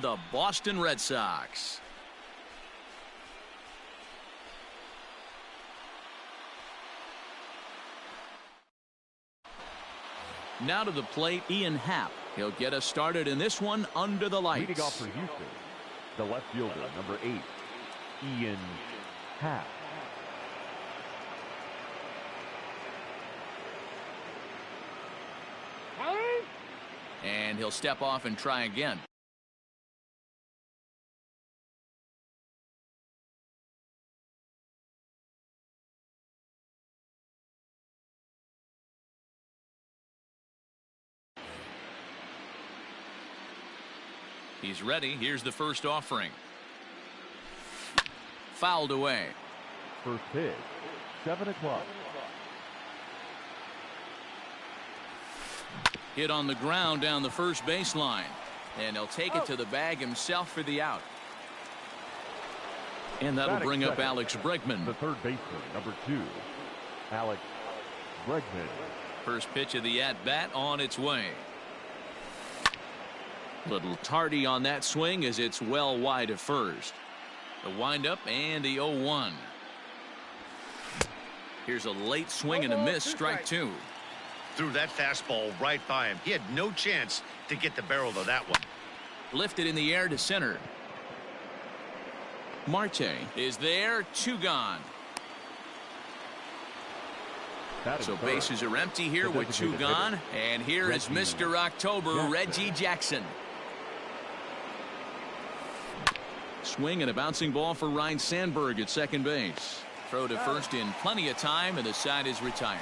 the Boston Red Sox. Now to the plate, Ian Happ. He'll get us started in this one under the lights. Leading off for Houston, the left fielder, number 8, Ian Happ. And he'll step off and try again. He's ready. Here's the first offering. Fouled away. First pitch, 7 o'clock. Hit on the ground down the first baseline. And he'll take it to the bag himself for the out. And that'll bring up Alex Bregman. The third baseman, number 2, Alex Bregman. First pitch of the at-bat on its way. Little tardy on that swing as it's well wide of first. The windup and the 0-1. Here's a late swing and a miss, strike 2. Threw that fastball right by him. He had no chance to get the barrel of that one. Lifted in the air to center. Marte is there, 2 gone. So bases are empty here with 2 gone. And here is Mr. October, Reggie Jackson. Swing and a bouncing ball for Ryne Sandberg at second base. Throw to first in plenty of time, and the side is retired.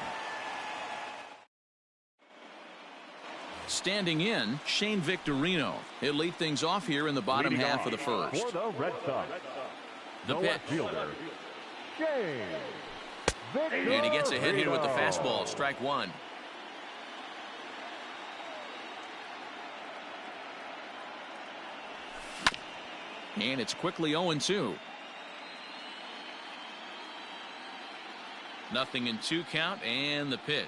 Standing in, Shane Victorino. He'll lead things off here in the bottom half of the first. For the Red Sox, the pitch. Fielder, and he gets ahead here with the fastball, strike 1. And it's quickly 0-2. Nothing in 2 count, and the pitch.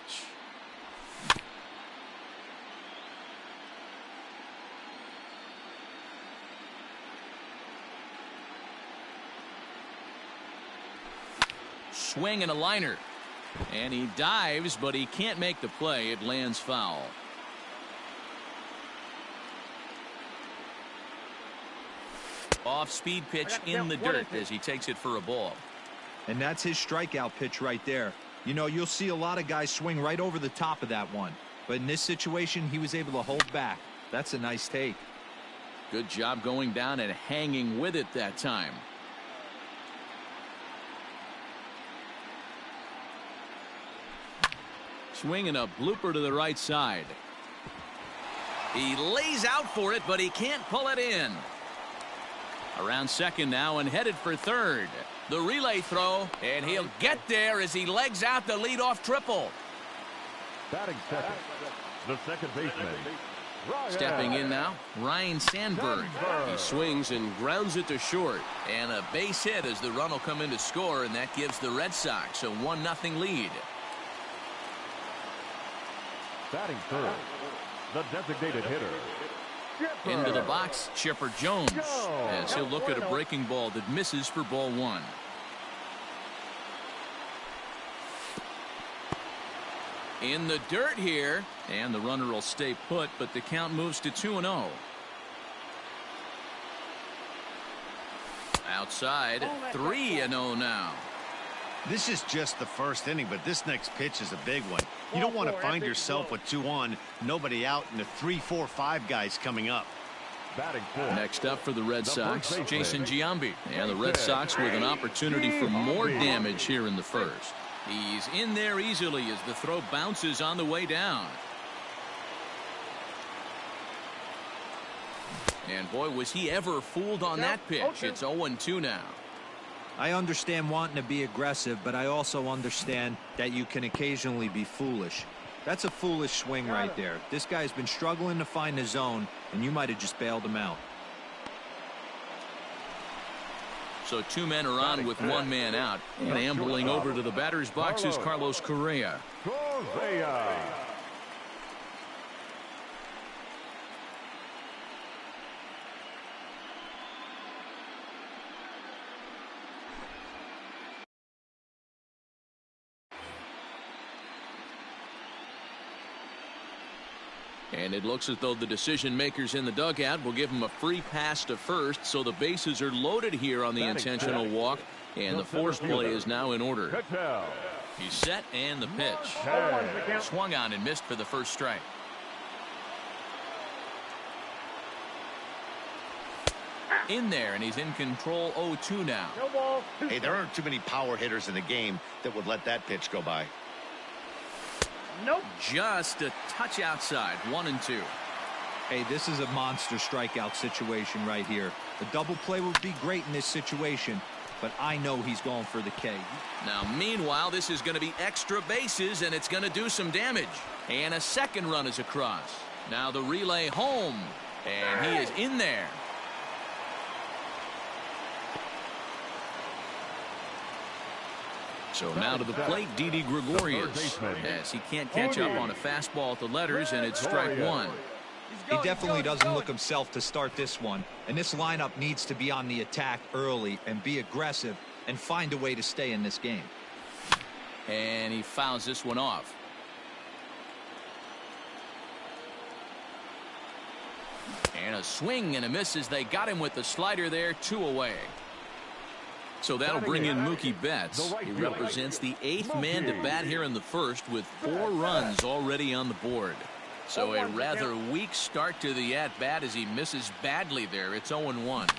Swing and a liner. And he dives, but he can't make the play. It lands foul. Off-speed pitch in the dirt as he takes it for a ball. And that's his strikeout pitch right there. You know, you'll see a lot of guys swing right over the top of that one. But in this situation, he was able to hold back. That's a nice take. Good job going down and hanging with it that time. Swing and a blooper to the right side. He lays out for it, but he can't pull it in. Around second now and headed for third. The relay throw, and he'll get there as he legs out the leadoff triple. Batting second, the second baseman. Stepping in now, Ryne Sandberg. He swings and grounds it to short. And a base hit as the run will come in to score, and that gives the Red Sox a 1-0 lead. Batting third, the designated hitter. Into the box, Chipper Jones, as he'll look at a breaking ball that misses for ball 1. In the dirt here, and the runner will stay put, but the count moves to 2-0. Outside, 3-0 now. This is just the first inning, but this next pitch is a big one. You don't want to find yourself with 2 on, nobody out, and the 3, 4, 5 guys coming up. Next up for the Red Sox, Jason Giambi. And the Red Sox with an opportunity for more damage here in the first. He's in there easily as the throw bounces on the way down. And boy, was he ever fooled on that pitch. It's 0-2 now. I understand wanting to be aggressive, but I also understand that you can occasionally be foolish. That's a foolish swing right there. This guy's been struggling to find the zone, and you might have just bailed him out. So 2 men are on with 1 man out. And ambling over to the batter's box is Carlos Correa. And it looks as though the decision makers in the dugout will give him a free pass to first, so the bases are loaded here on the intentional walk, and the force play is now in order. He's set, and the pitch. Swung on and missed for the first strike. In there, and he's in control. 0-2 now. Hey, there aren't too many power hitters in the game that would let that pitch go by. Nope. Just a touch outside. 1-2. Hey, this is a monster strikeout situation right here. The double play would be great in this situation, but I know he's going for the K. Now, meanwhile, this is going to be extra bases, and it's going to do some damage. And a second run is across. Now the relay home, and he is in there. So now to the plate, Didi Gregorius, as he can't catch up on a fastball at the letters, and it's strike one. He definitely doesn't look himself to start this one, and this lineup needs to be on the attack early and be aggressive and find a way to stay in this game. And he fouls this one off. And a swing and a miss as they got him with the slider there. 2 away. So that'll bring in Mookie Betts. He represents the 8th man to bat here in the first with 4 runs already on the board. So a rather weak start to the at-bat as he misses badly there. It's 0-1.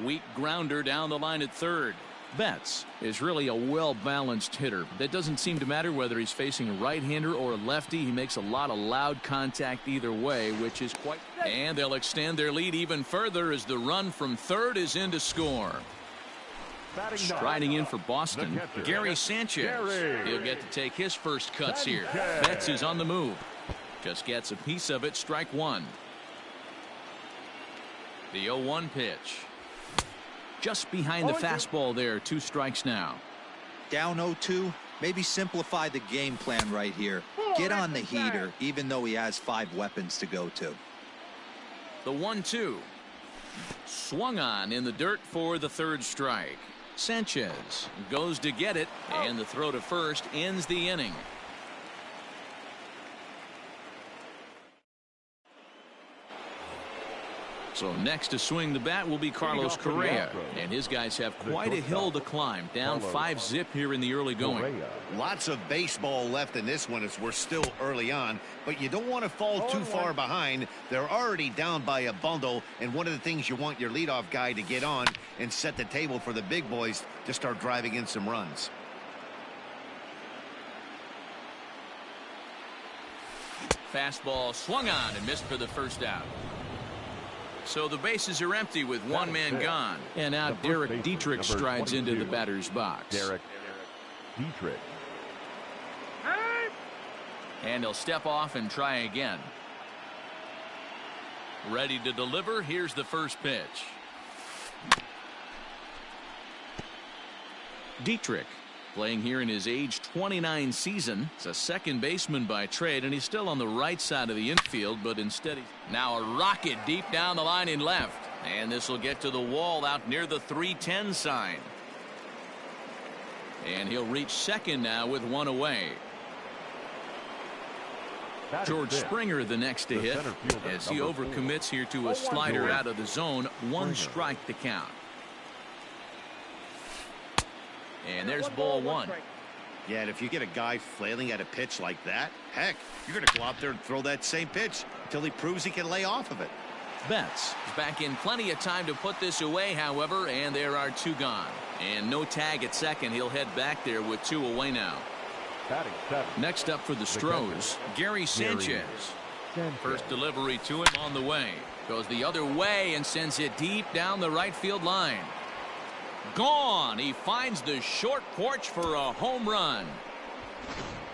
Weak grounder down the line at third. Betts is really a well-balanced hitter. That doesn't seem to matter whether he's facing a right-hander or a lefty. He makes a lot of loud contact either way, which is quite... And they'll extend their lead even further as the run from third is in to score. Striding in for Boston, Gary Sanchez. He'll get to take his first cuts here. Betts is on the move. Just gets a piece of it. Strike one. The 0-1 pitch. Just behind the fastball there. 2 strikes now. Down 0-2. Maybe simplify the game plan right here. Get on the heater, even though he has 5 weapons to go to. The 1-2. Swung on in the dirt for the third strike. Sanchez goes to get it, and the throw to first ends the inning. So next to swing the bat will be Carlos Correa, and his guys have quite a hill to climb. Down 5-zip here in the early going. Lots of baseball left in this one as we're still early on, but you don't want to fall too far behind. They're already down by a bundle, and one of the things you want your leadoff guy to get on and set the table for the big boys to start driving in some runs. Fastball swung on and missed for the first out. So the bases are empty with 1 man gone. And now Derek Dietrich strides into the batter's box. Derek Dietrich. And he'll step off and try again. Ready to deliver. Here's the first pitch. Dietrich, playing here in his age 29 season. He's a second baseman by trade, and he's still on the right side of the infield, but instead now a rocket deep down the line in left. And this will get to the wall out near the 310 sign. And he'll reach second now with 1 away. George Springer the next to hit as he overcommits here to a slider out of the zone. 1 strike to count. And there's ball 1. Yeah, and if you get a guy flailing at a pitch like that, heck, you're going to go out there and throw that same pitch until he proves he can lay off of it. Betts is back in plenty of time to put this away, however, and there are 2 gone. And no tag at second. He'll head back there with 2 away now. Next up for the Stros, Gary Sanchez. First delivery to him on the way. Goes the other way and sends it deep down the right field line. Gone. He finds the short porch for a home run.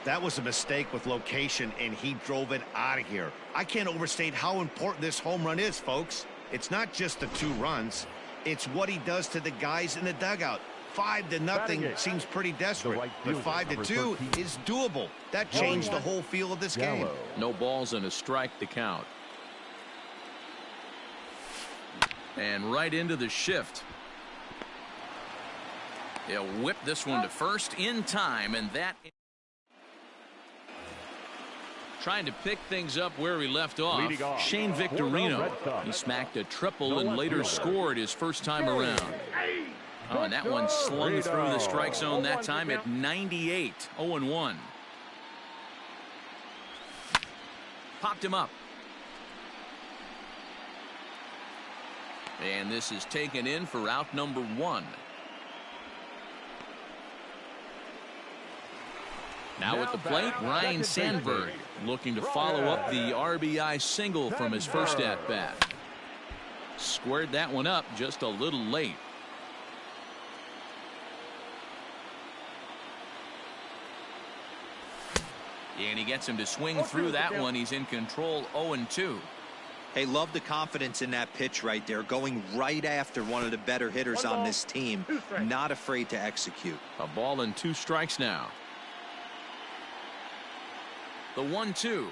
That was a mistake with location, and he drove it out of here. I can't overstate how important this home run is, folks. It's not just the 2 runs. It's what he does to the guys in the dugout. 5-0 seems pretty desperate, but 5-2 is doable. That changed the whole feel of this game. No balls and a strike to count. And right into the shift. He'll whip this one to first in time, and that Trying to pick things up where he left off. Off Shane Victorino. He smacked a triple and later scored his first time around. Oh, and that one slung through the strike zone that time at 98. 0-1. Popped him up. And this is taken in for out number 1. Now at the plate, Ryan Sandberg looking to follow up the RBI single from his first at-bat. Squared that one up just a little late. And he gets him to swing through that one. He's in control. 0-2. Hey, love the confidence in that pitch right there, going right after one of the better hitters on this team. Not afraid to execute. A ball and 2 strikes now. The 1-2.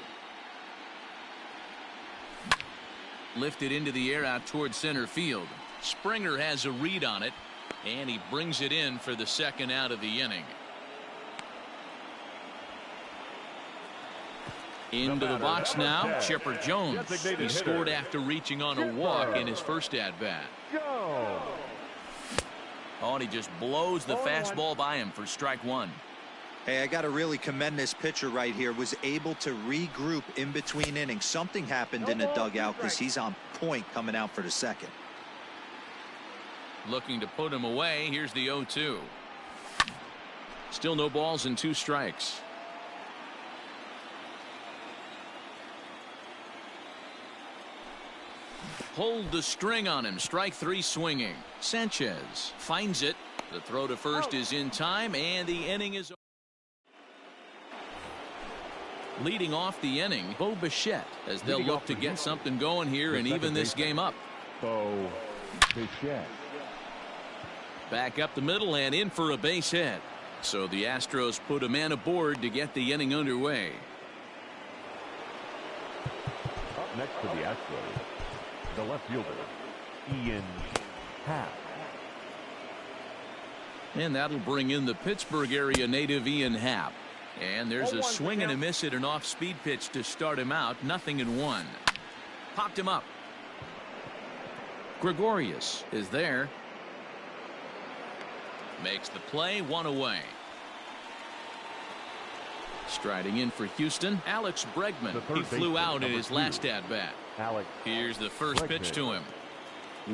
Lifted into the air out toward center field. Springer has a read on it, and he brings it in for the second out of the inning. Into the box now, Chipper Jones. He scored after reaching on a walk in his first at-bat. Oh, and he just blows the fastball by him for strike 1. Hey, I got to really commend this pitcher right here. Was able to regroup in between innings. Something happened in the dugout because he's on point coming out for the second. Looking to put him away. Here's the 0-2. Still no balls and 2 strikes. Pulled the string on him. Strike 3 swinging. Sanchez finds it. The throw to first is in time, and the inning is over. Leading off the inning, Bo Bichette, as they'll look to get something going here and even this game up. Bo Bichette. Back up the middle and in for a base hit. So the Astros put a man aboard to get the inning underway. Up next for the Astros, the left fielder, Ian Happ. And that'll bring in the Pittsburgh area native Ian Happ. And there's a swing and a miss at an off-speed pitch to start him out. 0-1. Popped him up. Gregorius is there. Makes the play. 1 away. Striding in for Houston, Alex Bregman. He flew out in his last at-bat. Here's the first pitch to him.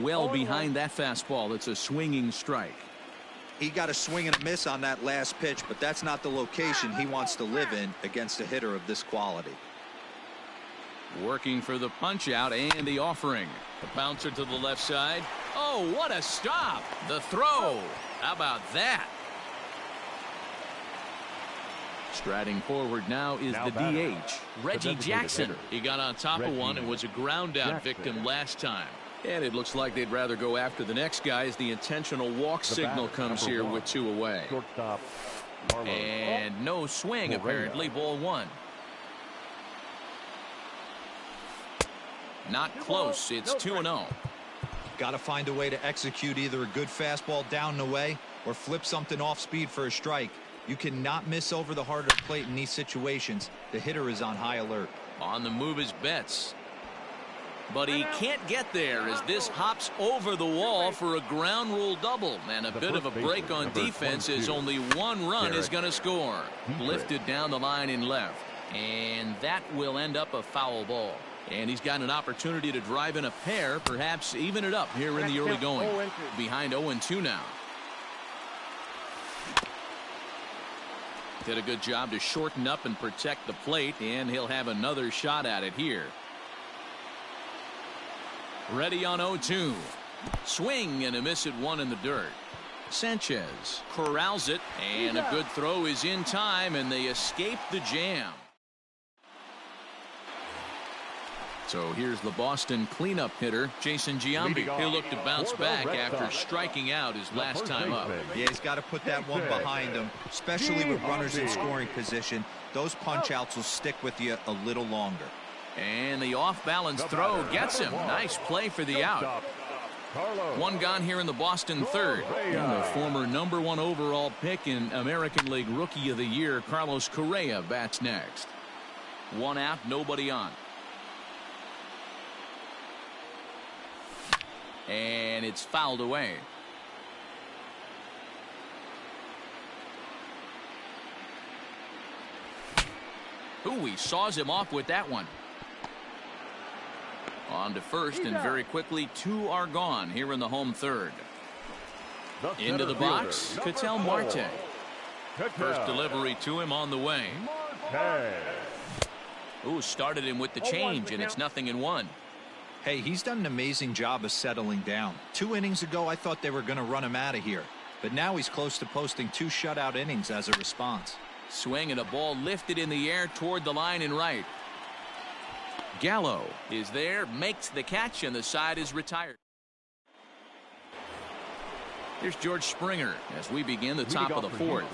Well behind that fastball. It's a swinging strike. He got a swing and a miss on that last pitch, but that's not the location he wants to live in against a hitter of this quality. Working for the punch out and the offering. The bouncer to the left side. Oh, what a stop. The throw. How about that? Striding forward now is the DH, Reggie Jackson. He got on top of one and was a ground out victim last time. And it looks like they'd rather go after the next guy as the intentional walk signal comes here with 2 away. And no swing apparently. Ball 1. Not close. It's 2-0. Got to find a way to execute either a good fastball down the way or flip something off speed for a strike. You cannot miss over the heart of the plate in these situations. The hitter is on high alert. On the move is Betts. But he can't get there as this hops over the wall for a ground rule double. And a bit of a break on defense as only 1 run is going to score. Lifted down the line in left. And that will end up a foul ball. And he's got an opportunity to drive in a pair, perhaps even it up here in the early going. Behind 0-2 now. Did a good job to shorten up and protect the plate, and he'll have another shot at it here. Ready on 0-2. Swing and a miss at 1 in the dirt. Sanchez corrals it, and a good throw is in time, and they escape the jam. So here's the Boston cleanup hitter, Jason Giambi. He'll look to bounce back after striking out his last time up. Yeah, he's got to put that one behind him, especially with runners in scoring position. Those punch outs will stick with you a little longer. And the off-balance throw gets him. Nice play for the out. 1 gone here in the Boston third. And the former #1 overall pick in American League Rookie of the Year, Carlos Correa, bats next. 1 out, nobody on. And it's fouled away. Ooh, he saws him off with that one. On to first, and very quickly 2 are gone here in the home third. Into the box, Ketel Marte. First delivery to him on the way. Ooh, started him with the change, and it's 0-1. Hey, he's done an amazing job of settling down. 2 innings ago, I thought they were going to run him out of here. But now he's close to posting 2 shutout innings as a response. Swing and a ball lifted in the air toward the line and right. Gallo is there, makes the catch, and the side is retired. Here's George Springer as we begin the top of the 4th.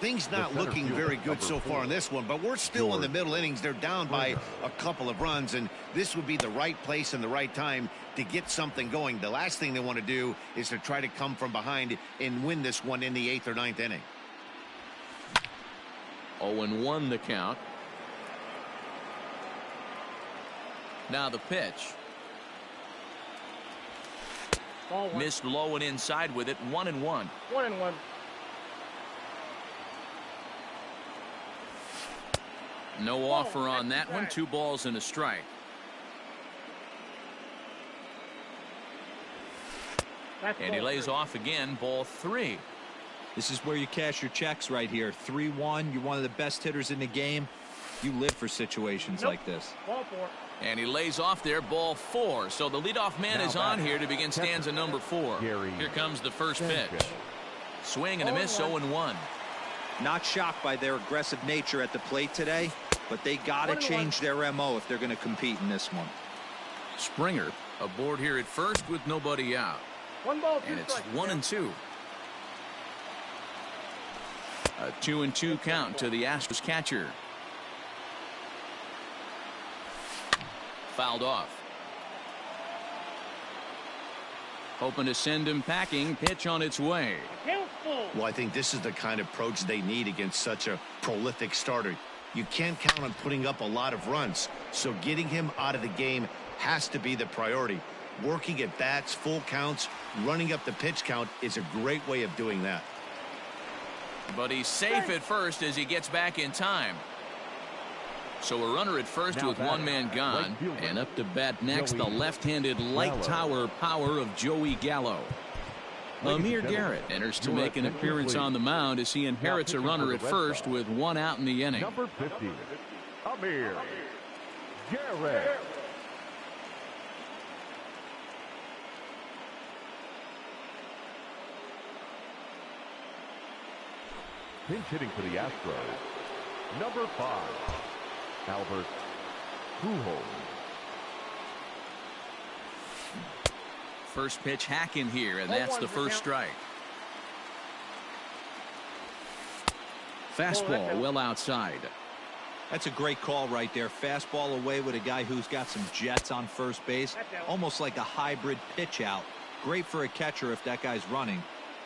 Things not looking very good so far in this one, but we're still in the middle innings. They're down by a couple of runs, and this would be the right place and the right time to get something going. The last thing they want to do is to try to come from behind and win this one in the 8th or 9th inning. 0-1 the count. Now the pitch. Missed low and inside with it. 1-1. 1-1. No offer on that one. 2 balls and a strike. And he lays off again. Ball 3. This is where you cash your checks right here. 3-1. You're one of the best hitters in the game. You live for situations like this. Ball 4. And he lays off there. Ball 4. So the leadoff man is on here to begin stanza number 4. Here comes the first pitch. Swing and a miss. 0-1. Not shocked by their aggressive nature at the plate today, but they got to change their MO if they're going to compete in this one. Springer aboard here at first with nobody out. 1 ball, 2 and it's strikes. 1-2. A 2-2 count to the Astros catcher. Fouled off. Hoping to send him packing. Pitch on its way. Well, I think this is the kind of approach they need against such a prolific starter. You can't count on putting up a lot of runs, so getting him out of the game has to be the priority. Working at bats, full counts, running up the pitch count is a great way of doing that. But he's safe at first as he gets back in time. So a runner at first with 1 man gone, and up to bat next the left-handed light tower power of Joey Gallo. Amir Garrett enters to make an appearance on the mound as he inherits a runner at first with 1 out in the inning. Number 50, Amir Garrett. Pinch hitting for the Astros, number 5, Albert Pujols. First pitch hack in here, and that's the first strike. Fastball well outside. That's a great call right there. Fastball away with a guy who's got some jets on first base. Almost like a hybrid pitch out. Great for a catcher if that guy's running.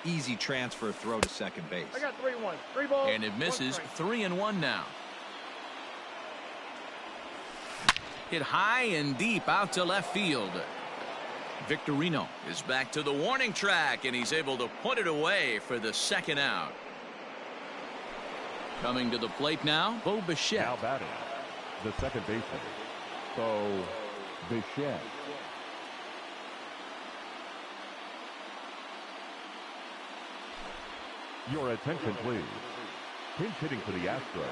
Easy transfer throw to second base. I got 3-1. 3 balls. And it misses. 3-1 now. Hit high and deep out to left field. Victorino is back to the warning track, and he's able to put it away for the 2nd out. Coming to the plate now, Bo Bichette. Now batting, the second baseman, Bo Bichette. Your attention, please. Pinch hitting for the Astros,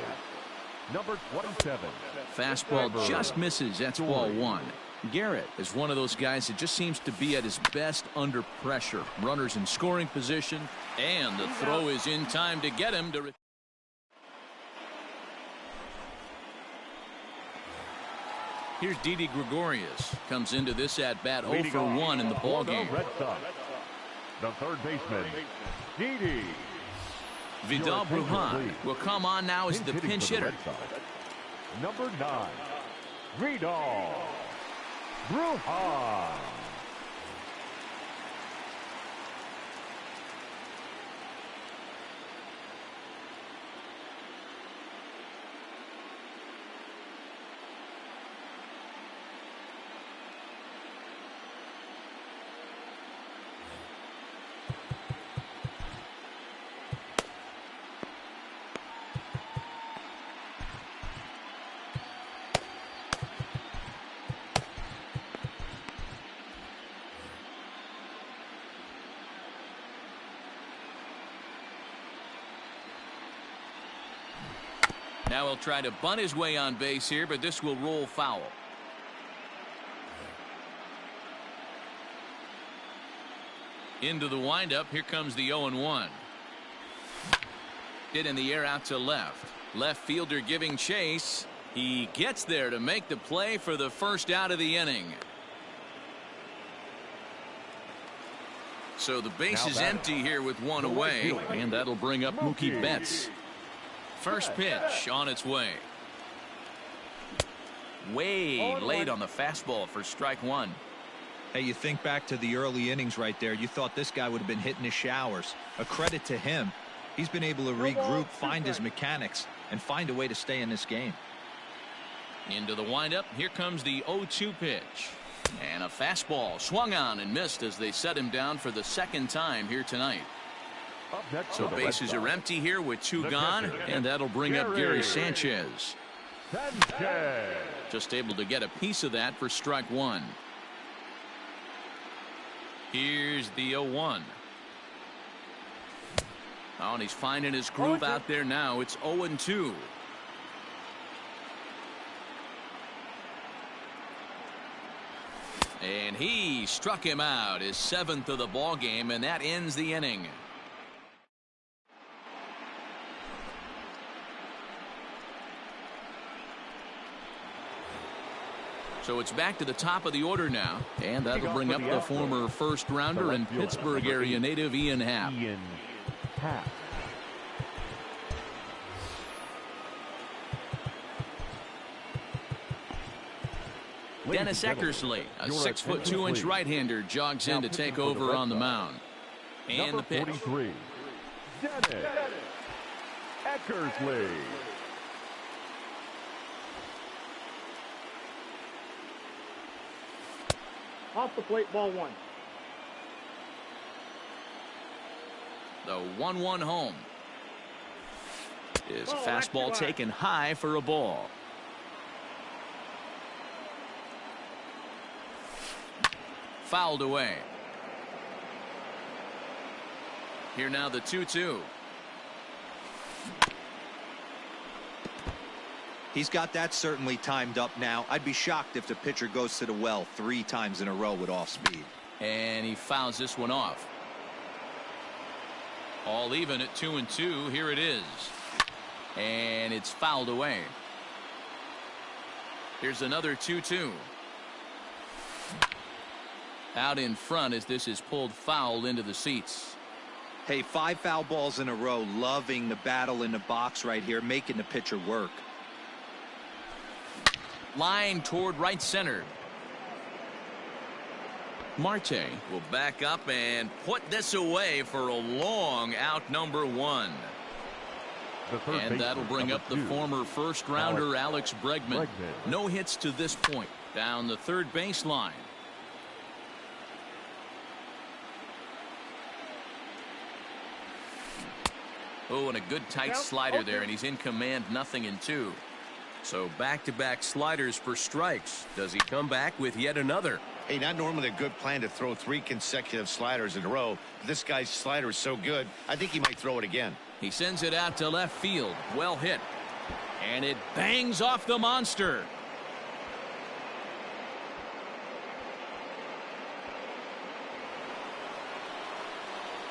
number 27. Fastball just misses. That's ball 1. Garrett is one of those guys that just seems to be at his best under pressure. Runners in scoring position, and the throw is in time to get him to. Here's Didi Gregorius. Comes into this at bat 0 for 1 in the ball game. Red Sox, the third baseman, Didi. Vidal Brujan will come on now as the pinch hitter. Number 9, Vidal Brujan. Now he'll try to bunt his way on base here, but this will roll foul. Into the windup. Here comes the 0-1. Hit in the air out to left. Left fielder giving chase. He gets there to make the play for the first out of the inning. So the base is empty here with one away, and that'll bring up Mookie Betts. First pitch on its way. Way late on the fastball for strike one. Hey, you think back to the early innings right there. You thought this guy would have been hitting his showers. A credit to him. He's been able to regroup, find his mechanics, and find a way to stay in this game. Into the windup. Here comes the 0-2 pitch. And a fastball swung on and missed as they set him down for the second time here tonight. So bases are empty here with two gone, and that'll bring up Gary Sanchez. Just able to get a piece of that for strike one. Here's the 0-1. Oh, and he's finding his groove out there now. It's 0-2. And he struck him out, his 7th of the ball game, and that ends the inning. So it's back to the top of the order now, and that'll bring up the former first rounder and Pittsburgh area native Ian Happ. Dennis Eckersley, a 6'2" right-hander, jogs in to take over on the mound. And the pitch. 43, Dennis Eckersley. Off the plate, ball one. The 1-1 home. Is a fastball taken high for a ball. Fouled away. Here now the 2-2. He's got that certainly timed up now. I'd be shocked if the pitcher goes to the well 3 times in a row with off speed. And he fouls this one off. All even at 2-2. Here it is. And it's fouled away. Here's another 2-2. Out in front as this is pulled foul into the seats. Hey, 5 foul balls in a row. Loving the battle in the box right here, making the pitcher work. Line toward right center. Marte will back up and put this away for a long out, number 1. And that'll bring up the former first rounder Alex Bregman. No hits to this point. Down the third baseline. Oh, and a good tight slider there, and he's in command, 0-2. So back-to-back sliders for strikes. Does he come back with yet another? Hey, not normally a good plan to throw 3 consecutive sliders in a row. This guy's slider is so good, I think he might throw it again. He sends it out to left field. Well hit. And it bangs off the monster.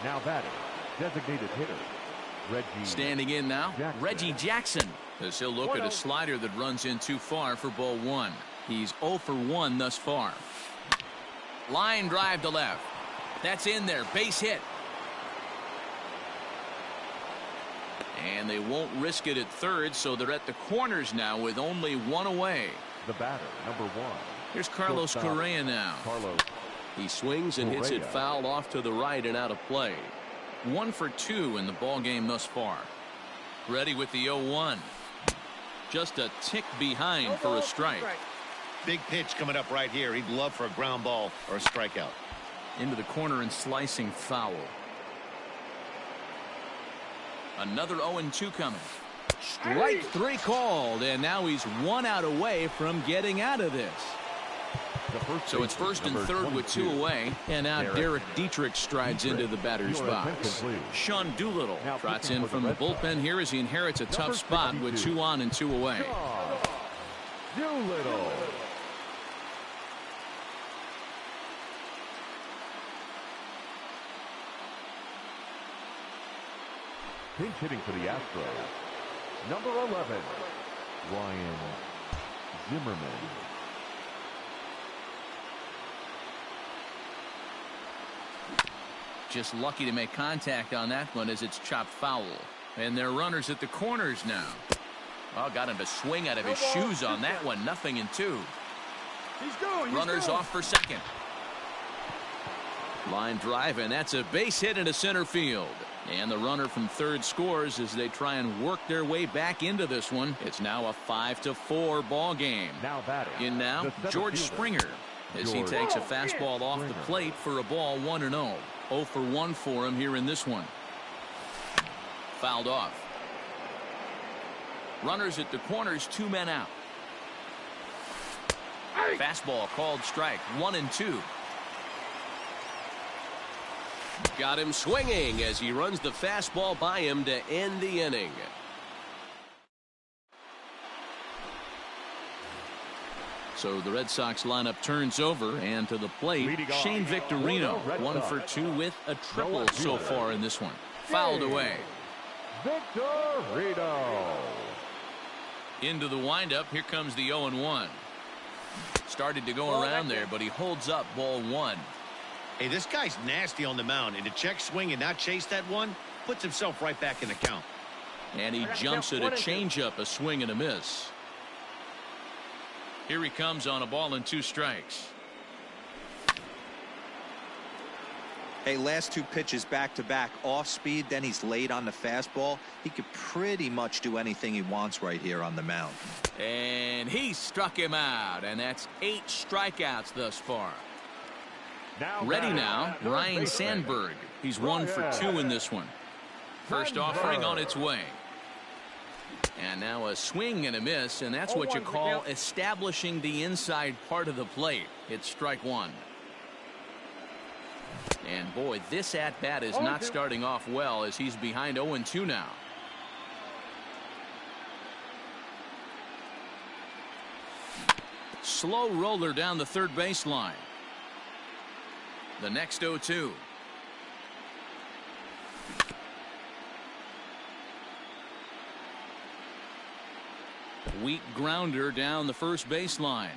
Now batting, designated hitter, Reggie. Standing in now, Jackson. Reggie Jackson. As he'll look at a slider that runs in too far for ball 1. He's 0 for 1 thus far. Line drive to left. That's in there. Base hit. And they won't risk it at third, so they're at the corners now with only 1 away. The batter, number 1. Here's Carlos Correa now. Carlos. He swings and hits it foul off to the right and out of play. 1 for 2 in the ball game thus far. Ready with the 0-1. Just a tick behind for a strike. Big pitch coming up right here. He'd love for a ground ball or a strikeout. Into the corner and slicing foul. Another 0-2 coming. Strike 3 called, and now he's 1 out away from getting out of this. So it's first and third with 2 away. And now Derek Dietrich strides into the batter's box. Sean Doolittle trots in from the bullpen here as he inherits a tough spot with 2 on and 2 away. Doolittle. Pinch hitting for the Astros, number 11, Ryan Zimmerman. Just lucky to make contact on that one as it's chopped foul. And they're runners at the corners now. Oh, got him to swing out of his shoes on that one. 0-2. Runners off for second. Line drive, and that's a base hit into center field. And the runner from third scores as they try and work their way back into this one. It's now a 5-4 ball game. Now batting. In now, George Springer as he takes a fastball off the plate for a ball 1-0. 0 for 1 for him here in this one. Fouled off. Runners at the corners, 2 men out. Fastball called strike. 1-2. Got him swinging as he runs the fastball by him to end the inning. So the Red Sox lineup turns over, and to the plate, Shane Victorino, 1 for 2 with a triple so far in this one. Fouled away. Victorino. Into the windup. Here comes the 0-1. Started to go around there, but he holds up ball 1. Hey, this guy's nasty on the mound, and to check swing and not chase that one puts himself right back in the count. And he jumps at a changeup, a swing and a miss. Here he comes on a ball and 2 strikes. Hey, last 2 pitches back to back, off speed, then he's late on the fastball. He could pretty much do anything he wants right here on the mound. And he struck him out, and that's 8 strikeouts thus far. Ready now, Ryan Sandberg. He's 1 for 2 in this one. First offering on its way. And now a swing and a miss, and that's what you call establishing the inside part of the plate. It's strike 1. And boy, this at-bat is not starting off well as he's behind 0-2 now. Slow roller down the third baseline. The next 0-2. Weak grounder down the first baseline.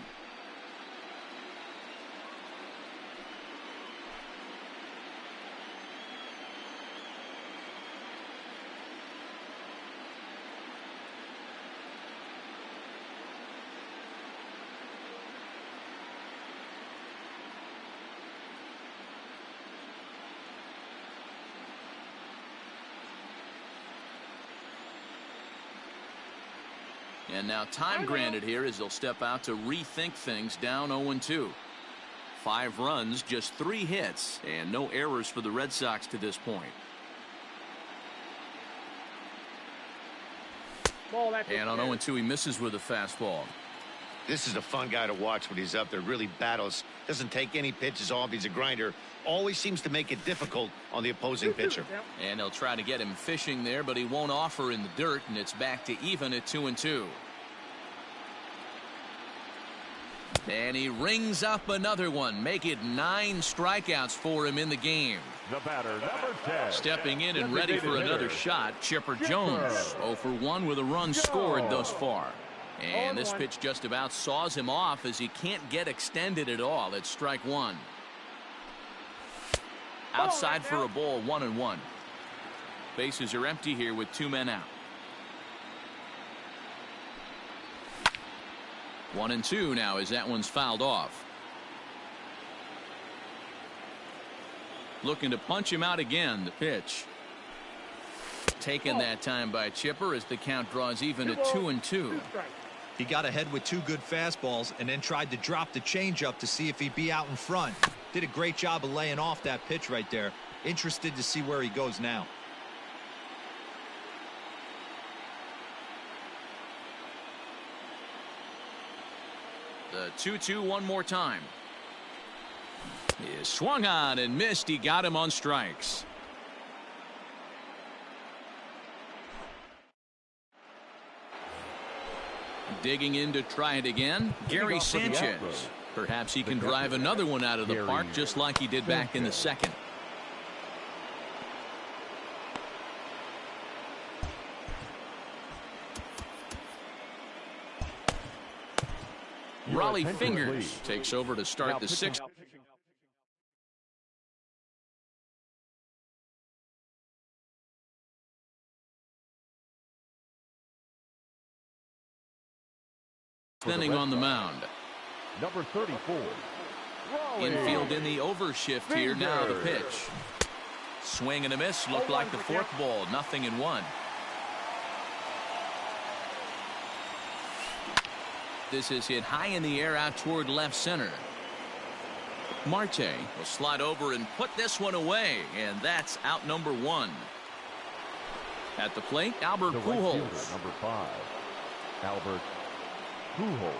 And now time granted here as they'll step out to rethink things down 0-2. 5 runs, just 3 hits, and no errors for the Red Sox to this point. And on 0-2 he misses with a fastball. This is a fun guy to watch when he's up there. Really battles. Doesn't take any pitches off. He's a grinder. Always seems to make it difficult on the opposing pitcher. And they'll try to get him fishing there, but he won't offer in the dirt, and it's back to even at 2-2. And he rings up another one. Make it 9 strikeouts for him in the game. The batter, number 10. Stepping in and ready for another shot, Chipper Jones. 0 for 1 with a run scored thus far. And this pitch just about saws him off as he can't get extended at all. It's strike 1. Outside for a ball, 1-1. Bases are empty here with 2 men out. 1-2 now as that one's fouled off. Looking to punch him out again. The pitch. Taken that time by Chipper as the count draws even at 2-2. He got ahead with 2 good fastballs and then tried to drop the changeup to see if he'd be out in front. Did a great job of laying off that pitch right there. Interested to see where he goes now. The 2-2 one more time. He swung on and missed. He got him on strikes. Digging in to try it again, Gary Sanchez. Perhaps he can drive another one out of the park just like he did back in the second. Raleigh Fingers takes over to start the sixth. Inning on the mound. Number 34. Infield in the overshift here. Now the pitch. Swing and a miss. Looked like the fourth ball. 0-1. This is hit high in the air out toward left center. Marte will slide over and put this one away, and that's out number 1. At the plate, Albert Pujols. Number 5. Albert Pujols.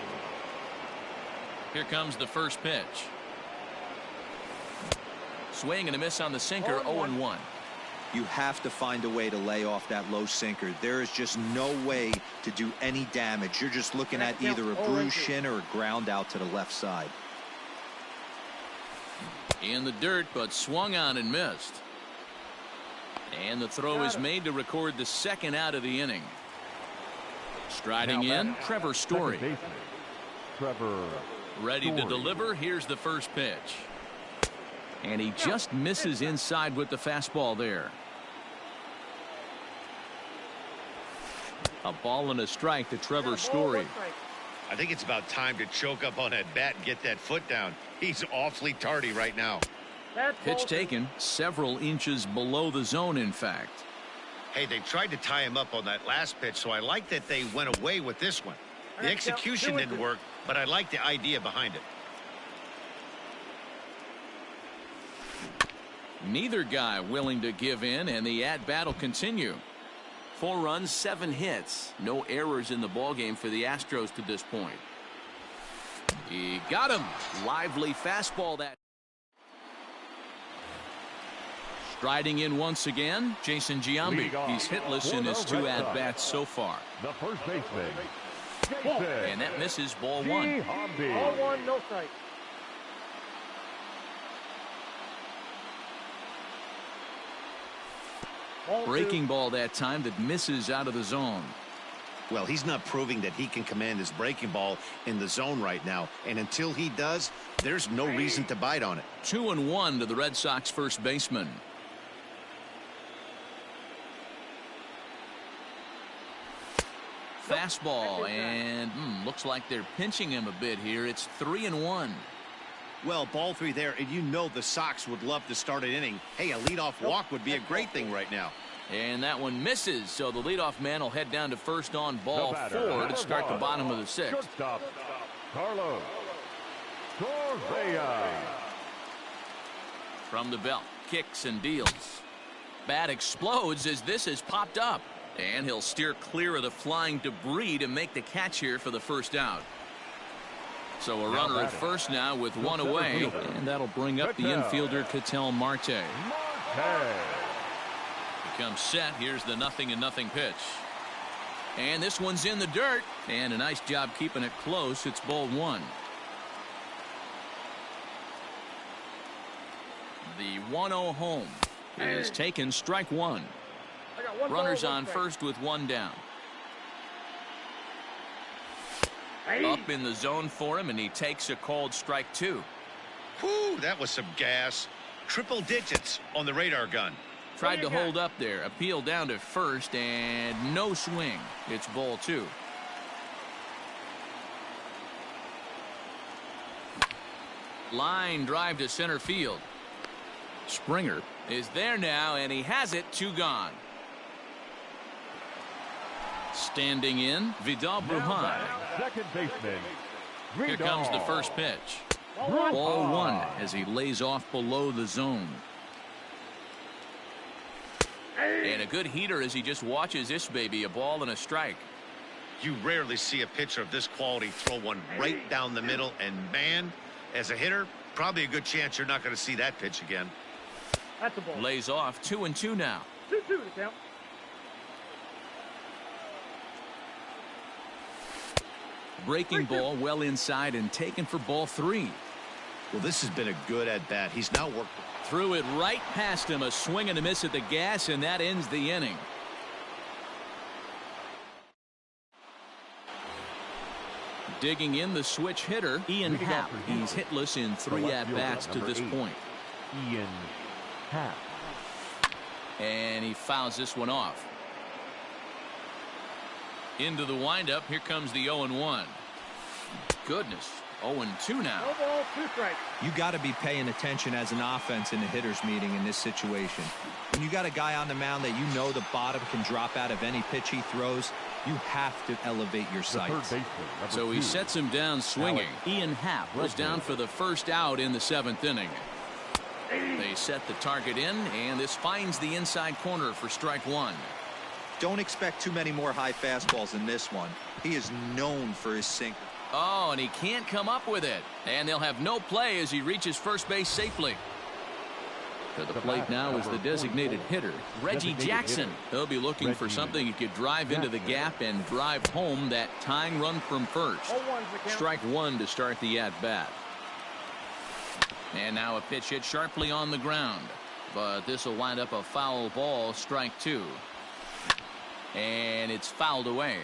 Here comes the first pitch. Swing and a miss on the sinker. 0-1. You have to find a way to lay off that low sinker. There is just no way to do any damage. You're just looking at either a bruised shin or a ground out to the left side. In the dirt, but swung on and missed. And the throw is made to record the second out of the inning. Striding in, Trevor Story. Trevor ready to deliver. Here's the first pitch. And he just misses inside with the fastball there. A ball and a strike to Trevor Story. I think it's about time to choke up on that bat and get that foot down. He's awfully tardy right now. Pitch taken several inches below the zone, in fact. Hey, they tried to tie him up on that last pitch, so I like that they went away with this one. The execution didn't work, but I like the idea behind it. Neither guy willing to give in, and the at-bat will continue. 4 runs, 7 hits. No errors in the ballgame for the Astros to this point. He got him. Lively fastball that. Striding in once again, Jason Giambi. He's hitless in his 2 at-bats so far. The first baseman. And that misses ball 1. Ball 1, no strike. Breaking ball that time that misses out of the zone. Well, he's not proving that he can command his breaking ball in the zone right now. And until he does, there's no reason to bite on it. 2-1 to the Red Sox first baseman. Fastball, and looks like they're pinching him a bit here. It's 3-1. Well, ball 3 there, and you know the Sox would love to start an inning. Hey, a leadoff walk would be a great thing right now. And that one misses, so the leadoff man will head down to first on ball 4 to start the bottom of the 6th. Shortstop, Carlos Correa. From the belt, kicks and deals. Bat explodes as this has popped up. And he'll steer clear of the flying debris to make the catch here for the first out. So a runner at first now with 1 away, and that'll bring up the infielder Ketel Marte. Becomes set. Here's the 0-0 pitch. And this one's in the dirt, and a nice job keeping it close. It's ball 1. The 1-0 home is taken, strike 1. Runners on first with 1 down. Up in the zone for him, and he takes a called strike 2. Whew, that was some gas. Triple digits on the radar gun. Tried to hold up there. Appeal down to first, and no swing. It's ball 2. Line drive to center field. Springer is there now, and he has it. 2 gone. Standing in, Vidal Brujan. Second baseman. Here comes the first pitch. Ball 1 as he lays off below the zone. And a good heater as he just watches this baby, a ball and a strike. You rarely see a pitcher of this quality throw one right down the middle, and man, as a hitter, Probably a good chance you're not going to see that pitch again. That's a ball. Lays off 2-2 now. 2-2 to count. Breaking ball well inside and taken for ball 3. Well, this has been a good at-bat. He's now worked. Threw it right past him. A swing and a miss at the gas, and that ends the inning. Digging in the switch hitter, Ian Happ. He's hitless in 3 at-bats to this point. Ian Happ. And he fouls this one off. Into the windup. Here comes the 0-1. Goodness. 0-2 now. No ball, 2 strikes. You got to be paying attention as an offense in the hitters meeting in this situation. When you got a guy on the mound that you know the bottom can drop out of any pitch he throws, you have to elevate your sights. So he sets him down swinging. Ian Happ was down for the first out in the 7th inning. They set the target in, and this finds the inside corner for strike 1. Don't expect too many more high fastballs in this one. He is known for his sinker. Oh, and he can't come up with it. And they'll have no play as he reaches first base safely. To the plate now is the designated hitter, Reggie Jackson. He'll be looking for something he could drive into the gap and drive home that tying run from first. 0-1's the count. Strike 1 to start the at-bat. And now a pitch hit sharply on the ground. But this will wind up a foul ball, strike 2. And it's fouled away.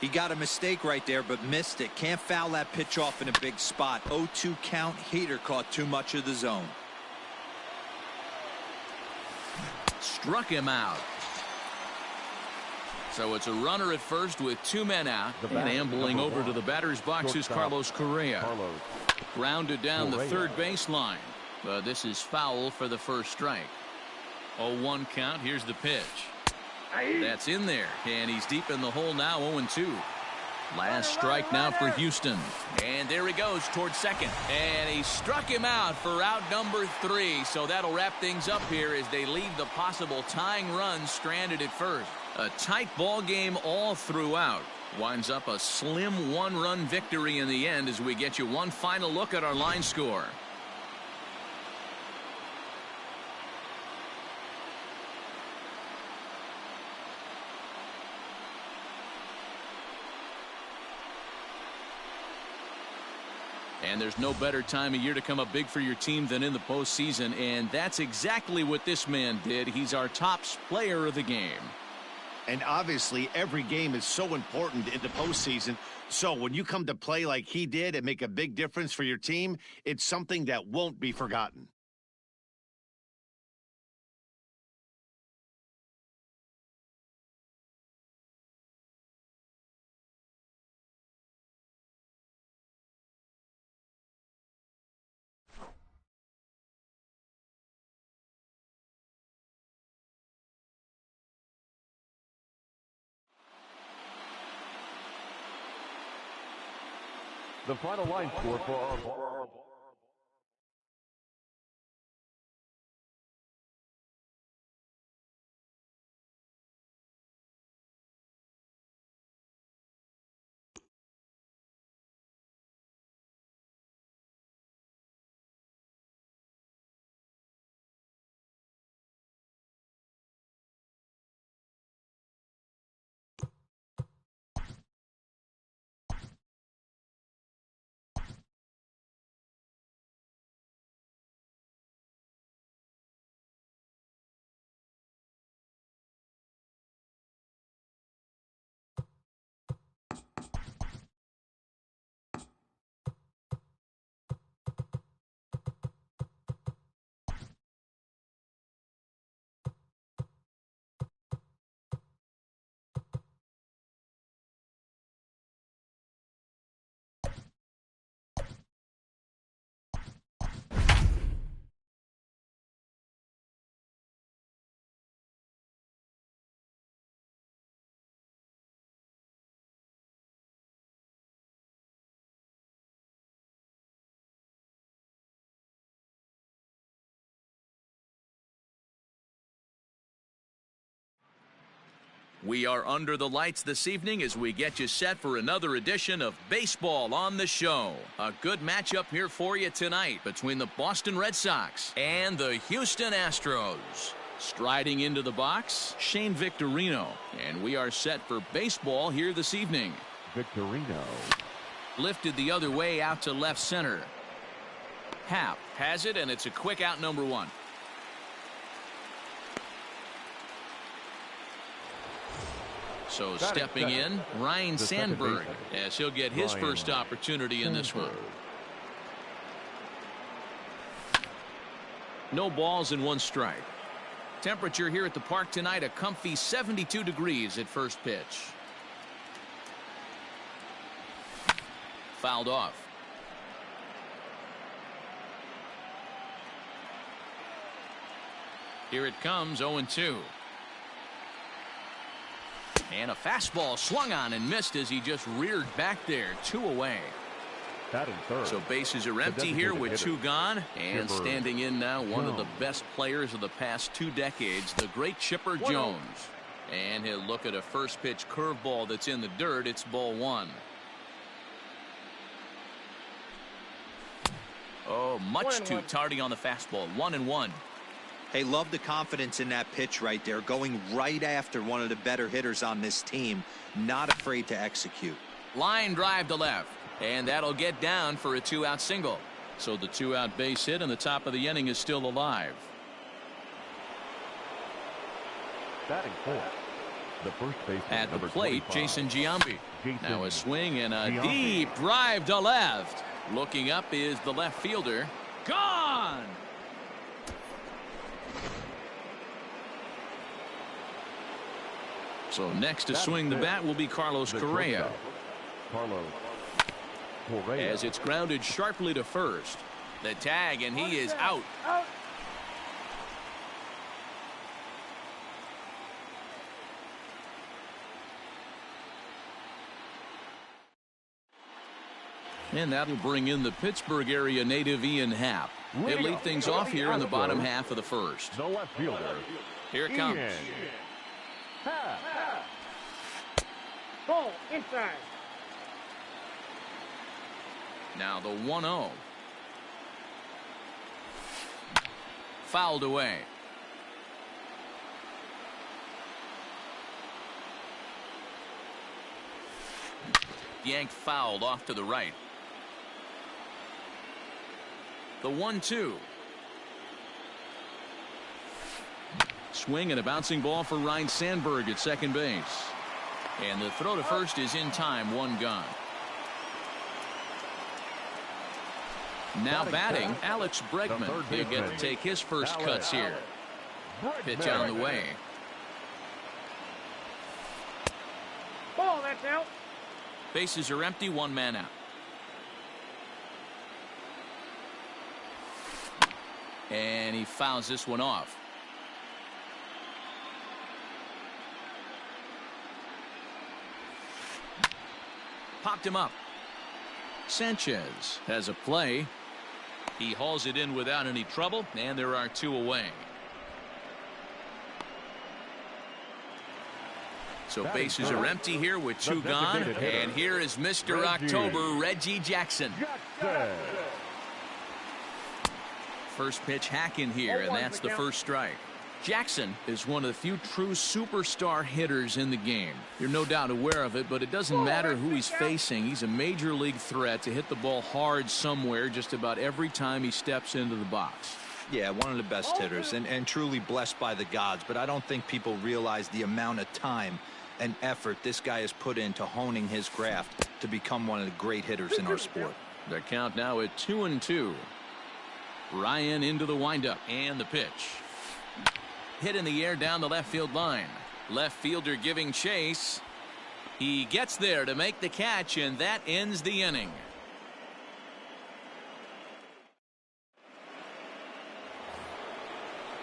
He got a mistake right there, but missed it. Can't foul that pitch off in a big spot. 0-2 count. Heater caught too much of the zone. Struck him out. So it's a runner at first with 2 men out. And ambling over to the batter's box is Carlos Correa. Grounded down the third baseline. But this is foul for the first strike. 0-1 count. Here's the pitch. That's in there, and he's deep in the hole now. 0-2. Last strike now for Houston, and there he goes towards second, and he struck him out for out number 3. So that'll wrap things up here as they leave the possible tying run stranded at first. A tight ball game all throughout. Winds up a slim 1-run victory in the end as we get you one final look at our line score. And there's no better time of year to come up big for your team than in the postseason, and that's exactly what this man did. He's our top player of the game. And obviously, every game is so important in the postseason. So when you come to play like he did and make a big difference for your team, it's something that won't be forgotten. The final line score for our We are under the lights this evening as we get you set for another edition of Baseball on the Show. A good matchup here for you tonight between the Boston Red Sox and the Houston Astros. Striding into the box, Shane Victorino. And we are set for baseball here this evening. Victorino. Lifted the other way out to left center. Happ has it, and it's a quick out, number one. So stepping in, Ryan Sandberg, as he'll get his first opportunity in this one. No balls and one strike. Temperature here at the park tonight, a comfy 72 degrees at first pitch. Fouled off. Here it comes, 0-2. And a fastball swung on and missed as he just reared back there. 2 away. So bases are empty here with 2 gone. And standing in now, one of the best players of the past 2 decades, the great Chipper Jones. And he'll look at a first pitch curveball that's in the dirt. It's ball 1. Oh, much too tardy on the fastball. 1-1. Hey, love the confidence in that pitch right there, going right after one of the better hitters on this team, not afraid to execute. Line drive to left, and that'll get down for a 2-out single. So the 2-out base hit, and the top of the inning is still alive. Batting fourth, the first baseman, at the plate, 25. Jason Giambi. Now a swing and a deep drive to left. Looking up is the left fielder. Gone! So next to swing the bat will be Carlos Correa. As it's grounded sharply to first. The tag, and he is out. And that'll bring in the Pittsburgh area native Ian Happ. He'll lead things off here in the bottom half of the first. The left fielder. Here it comes. Ball inside. Now the 1-0. Fouled away. Yanked fouled off to the right. The 1-2. Swing and a bouncing ball for Ryan Sandberg at second base. And the throw to first is in time, 1 gone. Now batting, Alex Bregman. He'll get to take his first cuts here. Pitch on the way. Ball, that's out. Bases are empty, 1 man out. And he fouls this one off. Popped him up. Sanchez has a play. He hauls it in without any trouble, and there are 2 away. So bases are empty here with 2 gone, and here is Mr. October, Reggie Jackson. First pitch hack in here, and that's the first strike. Jackson is one of the few true superstar hitters in the game. You're no doubt aware of it, but it doesn't matter who he's facing. He's a major league threat to hit the ball hard somewhere just about every time he steps into the box. Yeah, one of the best hitters and truly blessed by the gods, but I don't think people realize the amount of time and effort this guy has put into honing his craft to become one of the great hitters in our sport. The count now at 2-2. Ryan into the windup, and the pitch. Hit in the air down the left field line. Left fielder giving chase. He gets there to make the catch, and that ends the inning.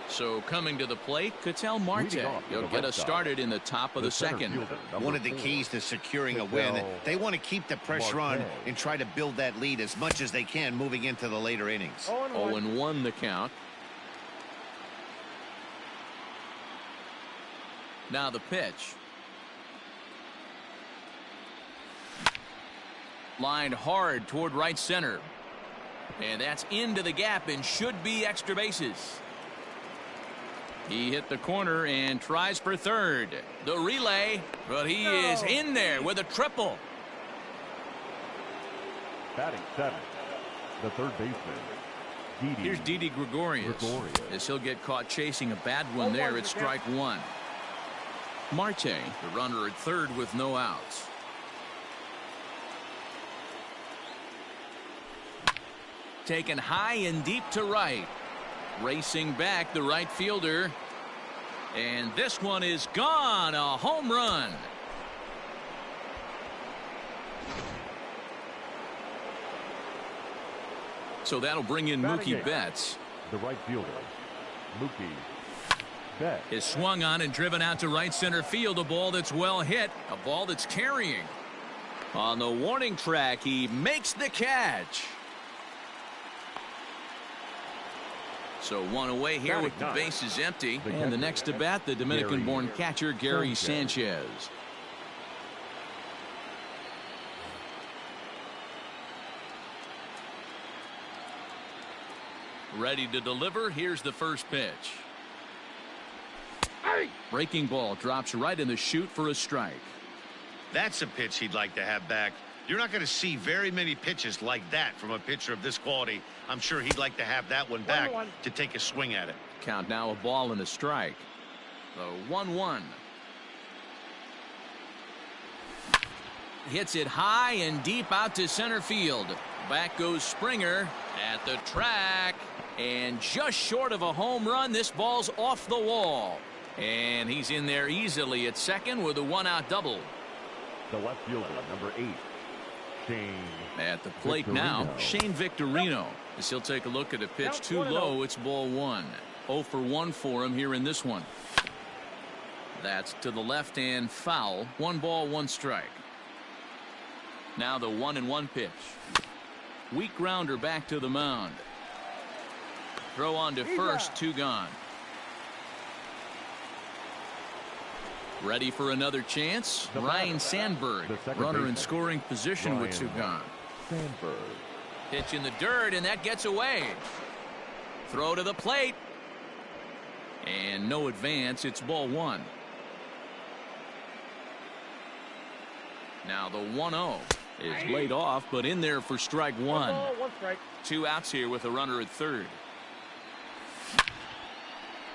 So coming to the plate, Ketel Marte. He'll get us started in the top of the second. One of the keys to securing a win, they want to keep the pressure on and try to build that lead as much as they can moving into the later innings. 0-1 the count. Now the pitch. Lined hard toward right center. And that's into the gap and should be extra bases. He hit the corner and tries for third. The relay, but he is in there with a triple. Batting seventh, the third baseman, Didi. Here's Didi Gregorius. As he'll get caught chasing a bad one there at strike one. Marte, the runner at third with no outs. Taken high and deep to right. Racing back the right fielder. And this one is gone. A home run. So that'll bring in Mookie Betts. The right fielder, Mookie Betts. Is swung on and driven out to right center field. A ball that's well hit. A ball that's carrying. On the warning track, he makes the catch. So one away here with the bases empty. And the next to bat, the Dominican-born catcher, Gary Sanchez. Ready to deliver. Here's the first pitch. Breaking ball drops right in the chute for a strike. That's a pitch he'd like to have back. You're not going to see very many pitches like that from a pitcher of this quality. I'm sure he'd like to have that one back to take a swing at it. Count now, a ball and a strike. The 1-1. Hits it high and deep out to center field. Back goes Springer at the track. And just short of a home run, this ball's off the wall. And he's in there easily at second with a one-out double. The left fielder, number 8. Shane at the plate Victorino. Now, Shane Victorino. As he'll take a look at a pitch too low, it's ball one. 0 for 1 for him here in this one. That's to the left and foul. 1 ball, 1 strike. Now the 1-1 pitch. Weak grounder back to the mound. Throw on to first, 2 gone. Ready for another chance. Ryan Sandberg, runner in scoring position with 2 gone. Sandberg. Pitch in the dirt, and that gets away. Throw to the plate. And no advance. It's ball 1. Now the 1-0 is laid off, but in there for strike 1. 1 ball, 1 strike. 2 outs here with a runner at third.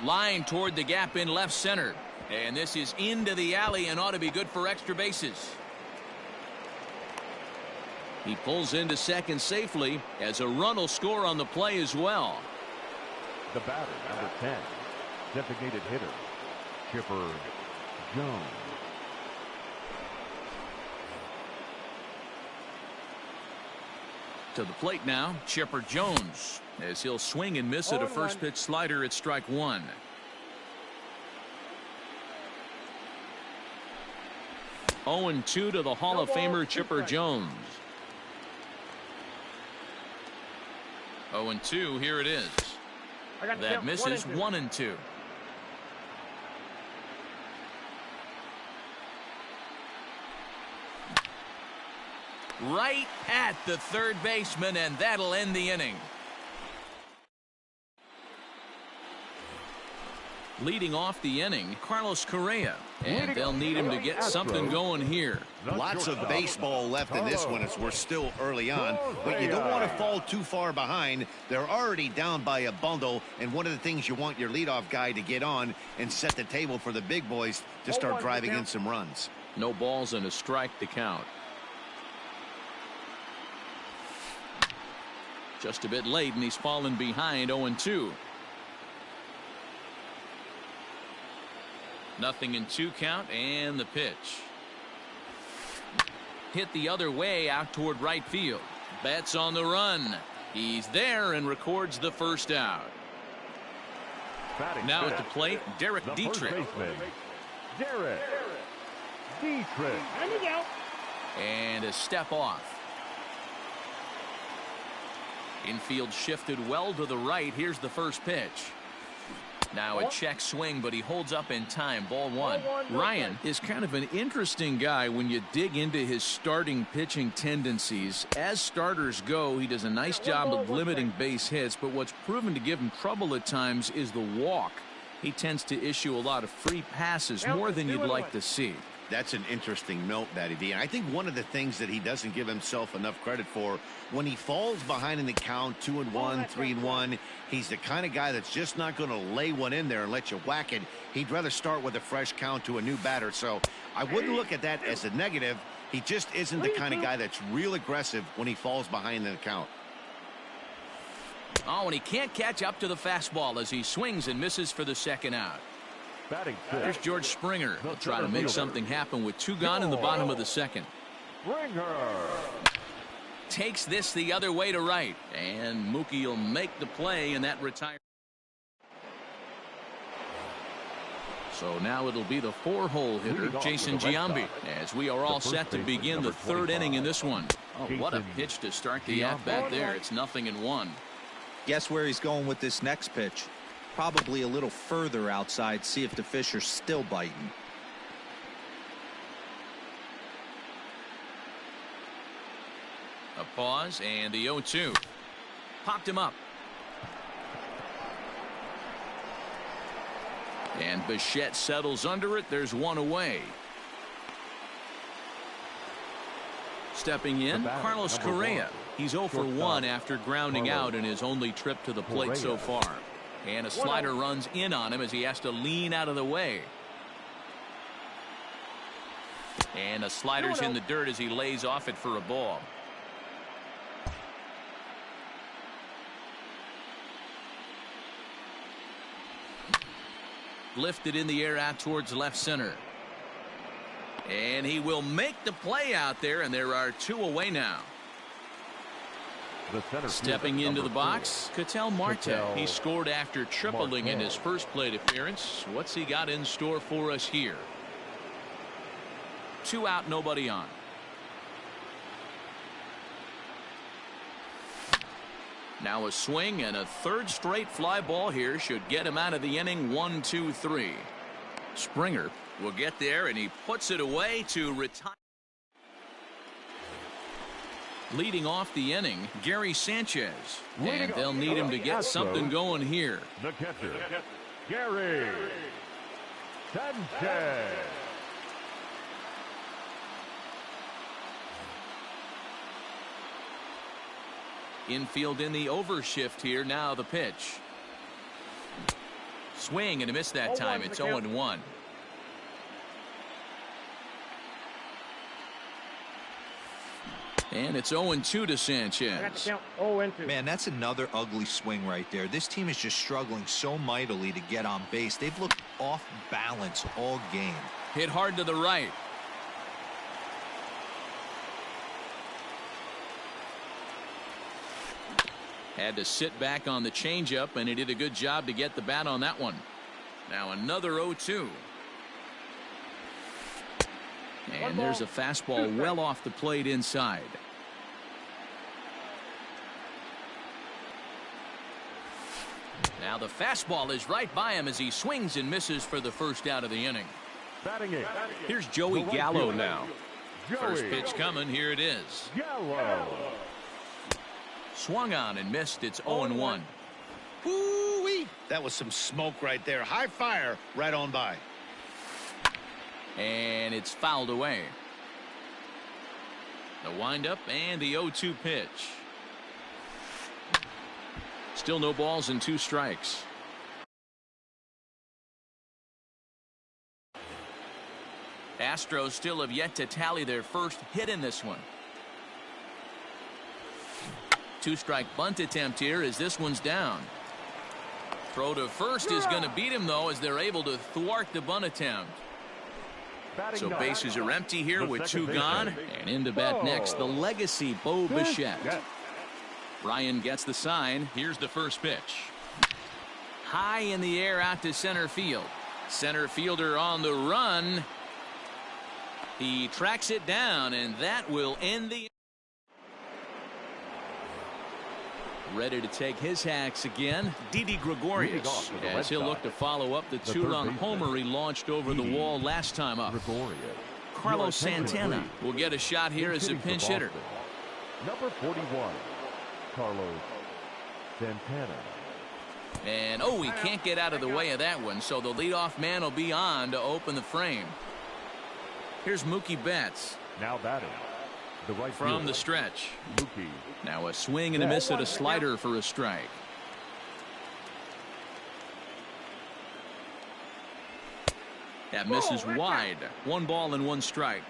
Line toward the gap in left center. And this is into the alley and ought to be good for extra bases. He pulls into second safely as a run will score on the play as well. The batter, number 10, designated hitter, Chipper Jones. To the plate now, Chipper Jones, as he'll swing and miss at a first pitch slider at strike 1. Oh, 0-2 to the Hall of Famer Chipper Jones. 0-2, here it is. That misses. 1-2. Right at the third baseman, and that'll end the inning. Leading off the inning, Carlos Correa, and they'll need him to get something going here. Lots of baseball left in this one as we're still early on, but you don't want to fall too far behind. They're already down by a bundle, and one of the things you want your leadoff guy to get on and set the table for the big boys to start driving in some runs. No balls and a strike to count. Just a bit late, and he's fallen behind. 0-2. Nothing in 2 count, and the pitch. Hit the other way out toward right field. Betts on the run. He's there and records the first out. Now at the plate, Derek Dietrich. Derek Dietrich. And a step off. Infield shifted well to the right. Here's the first pitch. Now a check swing, but he holds up in time. Ball one. Ryan is kind of an interesting guy when you dig into his starting pitching tendencies. As starters go, he does a nice job of limiting base hits, but what's proven to give him trouble at times is the walk. He tends to issue a lot of free passes, more than you'd like to see. That's an interesting note, Matty V. And I think one of the things that he doesn't give himself enough credit for, when he falls behind in the count, 2-1, 3-1, he's the kind of guy that's just not going to lay one in there and let you whack it. He'd rather start with a fresh count to a new batter. So I wouldn't look at that as a negative. He just isn't the kind of guy that's real aggressive when he falls behind in the count. Oh, and he can't catch up to the fastball as he swings and misses for the second out. Here's George Springer. He'll try to make something happen with 2 gone in the bottom of the second. Takes this the other way to right, and Mookie will make the play, and that retires. So now it'll be the 4-hole hitter, Jason Giambi, as we are all set to begin the 3rd inning in this one. Oh, what a pitch to start the at-bat there. It's 0-1. Guess where he's going with this next pitch? Probably a little further outside, see if the fish are still biting. A pause, and the 0-2. Popped him up. And Bichette settles under it. There's one away. Stepping in, Carlos Correa. He's 0 for 1 after grounding out in his only trip to the plate so far. And a slider runs in on him as he has to lean out of the way. And a slider's in the dirt as he lays off it for a ball. Lifted in the air out towards left center. And he will make the play out there, and there are 2 away now. Stepping into the box, Ketel Marte. He scored after tripling in his first plate appearance. What's he got in store for us here? 2 out, nobody on. Now a swing, and a 3rd straight fly ball here should get him out of the inning. 1-2-3. Springer will get there, and he puts it away to retire. Leading off the inning, Gary Sanchez, and they'll need him to get something going here. The catcher, Gary Sanchez. Infield in the overshift here. Now the pitch. Swing and a miss that time. It's 0-1. And it's 0-2 to Sanchez. Man, that's another ugly swing right there. This team is just struggling so mightily to get on base. They've looked off balance all game. Hit hard to the right. Had to sit back on the changeup, and he did a good job to get the bat on that one. Now another 0-2. And there's a fastball well off the plate inside. Now the fastball is right by him as he swings and misses for the first out of the inning. Here's Joey Gallo now. First pitch coming. Here it is. Gallo. Swung on and missed. It's 0-1. Woo-wee. That was some smoke right there. High fire right on by. And it's fouled away. The windup and the 0-2 pitch. Still no balls and 2 strikes. Astros still have yet to tally their first hit in this one. 2-strike bunt attempt here as this one's down. Throw to first is going to beat him, though, as they're able to thwart the bunt attempt. So bases are empty here with 2 gone. And in to bat next, the legacy Bo Bichette. Ryan gets the sign. Here's the first pitch. High in the air out to center field. Center fielder on the run. He tracks it down, and that will end the Ready to take his hacks again, Didi Leading Gregorius, off with the as red he'll look side, to follow up the the two-run third baseman, homer he launched over the Didi wall last time up. Gregorius. Carlos Your attention, Santana please. will get a shot here as a Hitting for pinch hitter. Boston, Number 41, Carlos Santana. And, oh, he can't get out of the way of that one, so the leadoff man will be on to open the frame. Here's Mookie Betts. Now batting, the right From fielder, the stretch. Mookie. Now a swing and a miss at a slider for a strike. That misses wide. 1 ball and 1 strike.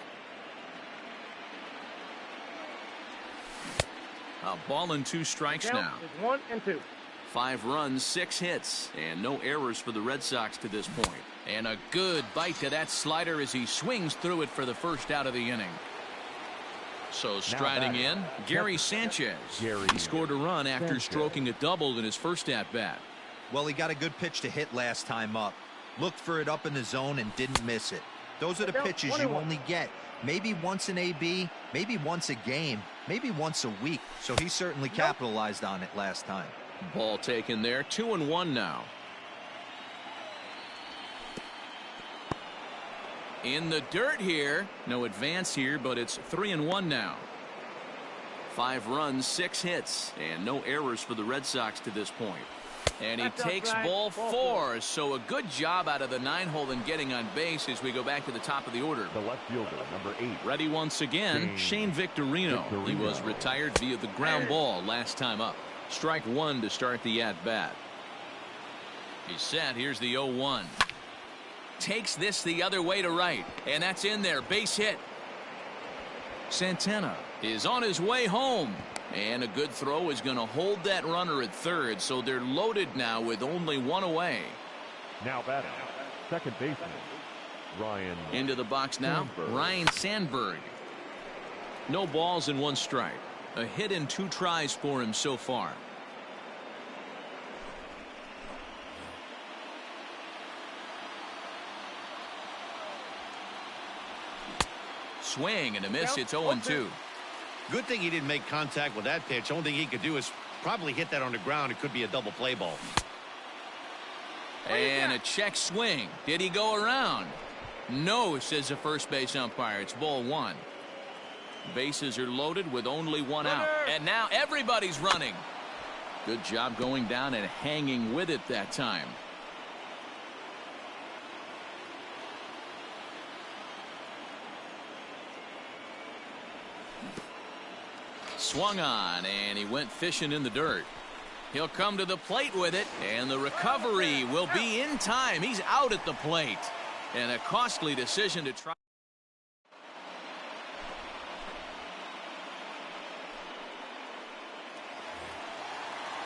A ball and 2 strikes now. 1 and 2. 5 runs, 6 hits, and no errors for the Red Sox to this point. And a good bite to that slider as he swings through it for the first out of the inning. So striding in, Gary Sanchez. He scored a run after stroking a double in his first at-bat. Well, he got a good pitch to hit last time up. Looked for it up in the zone and didn't miss it. Those are the pitches you only get maybe once in AB, maybe once a game, maybe once a week. So he certainly capitalized on it last time. Ball taken there. 2-1 now. In the dirt here. No advance here, but it's 3-1 now. 5 runs, 6 hits, and no errors for the Red Sox to this point. And he takes ball 4, so a good job out of the 9-hole in getting on base as we go back to the top of the order. The left fielder, number 8. Ready once again, Shane Victorino. He was retired via the ground ball last time up. Strike 1 to start the at-bat. He's set. Here's the 0-1. Takes this the other way to right, and that's in there. Base hit. Santana is on his way home. And a good throw is going to hold that runner at third, so they're loaded now with only 1 away. Now batting, second baseman, Ryan. Into the box now, Sandberg. Ryan Sandberg. No balls and 1 strike. A hit and 2 tries for him so far. Swing and a miss. It's 0-2. Good thing he didn't make contact with that pitch. Only thing he could do is probably hit that on the ground. It could be a double play ball. And a check swing. Did he go around? No, says the first base umpire. It's ball 1. Bases are loaded with only 1 out. And now everybody's running. Good job going down and hanging with it that time. Swung on, and he went fishing in the dirt. He'll come to the plate with it, and the recovery will be in time. He's out at the plate. And a costly decision to try.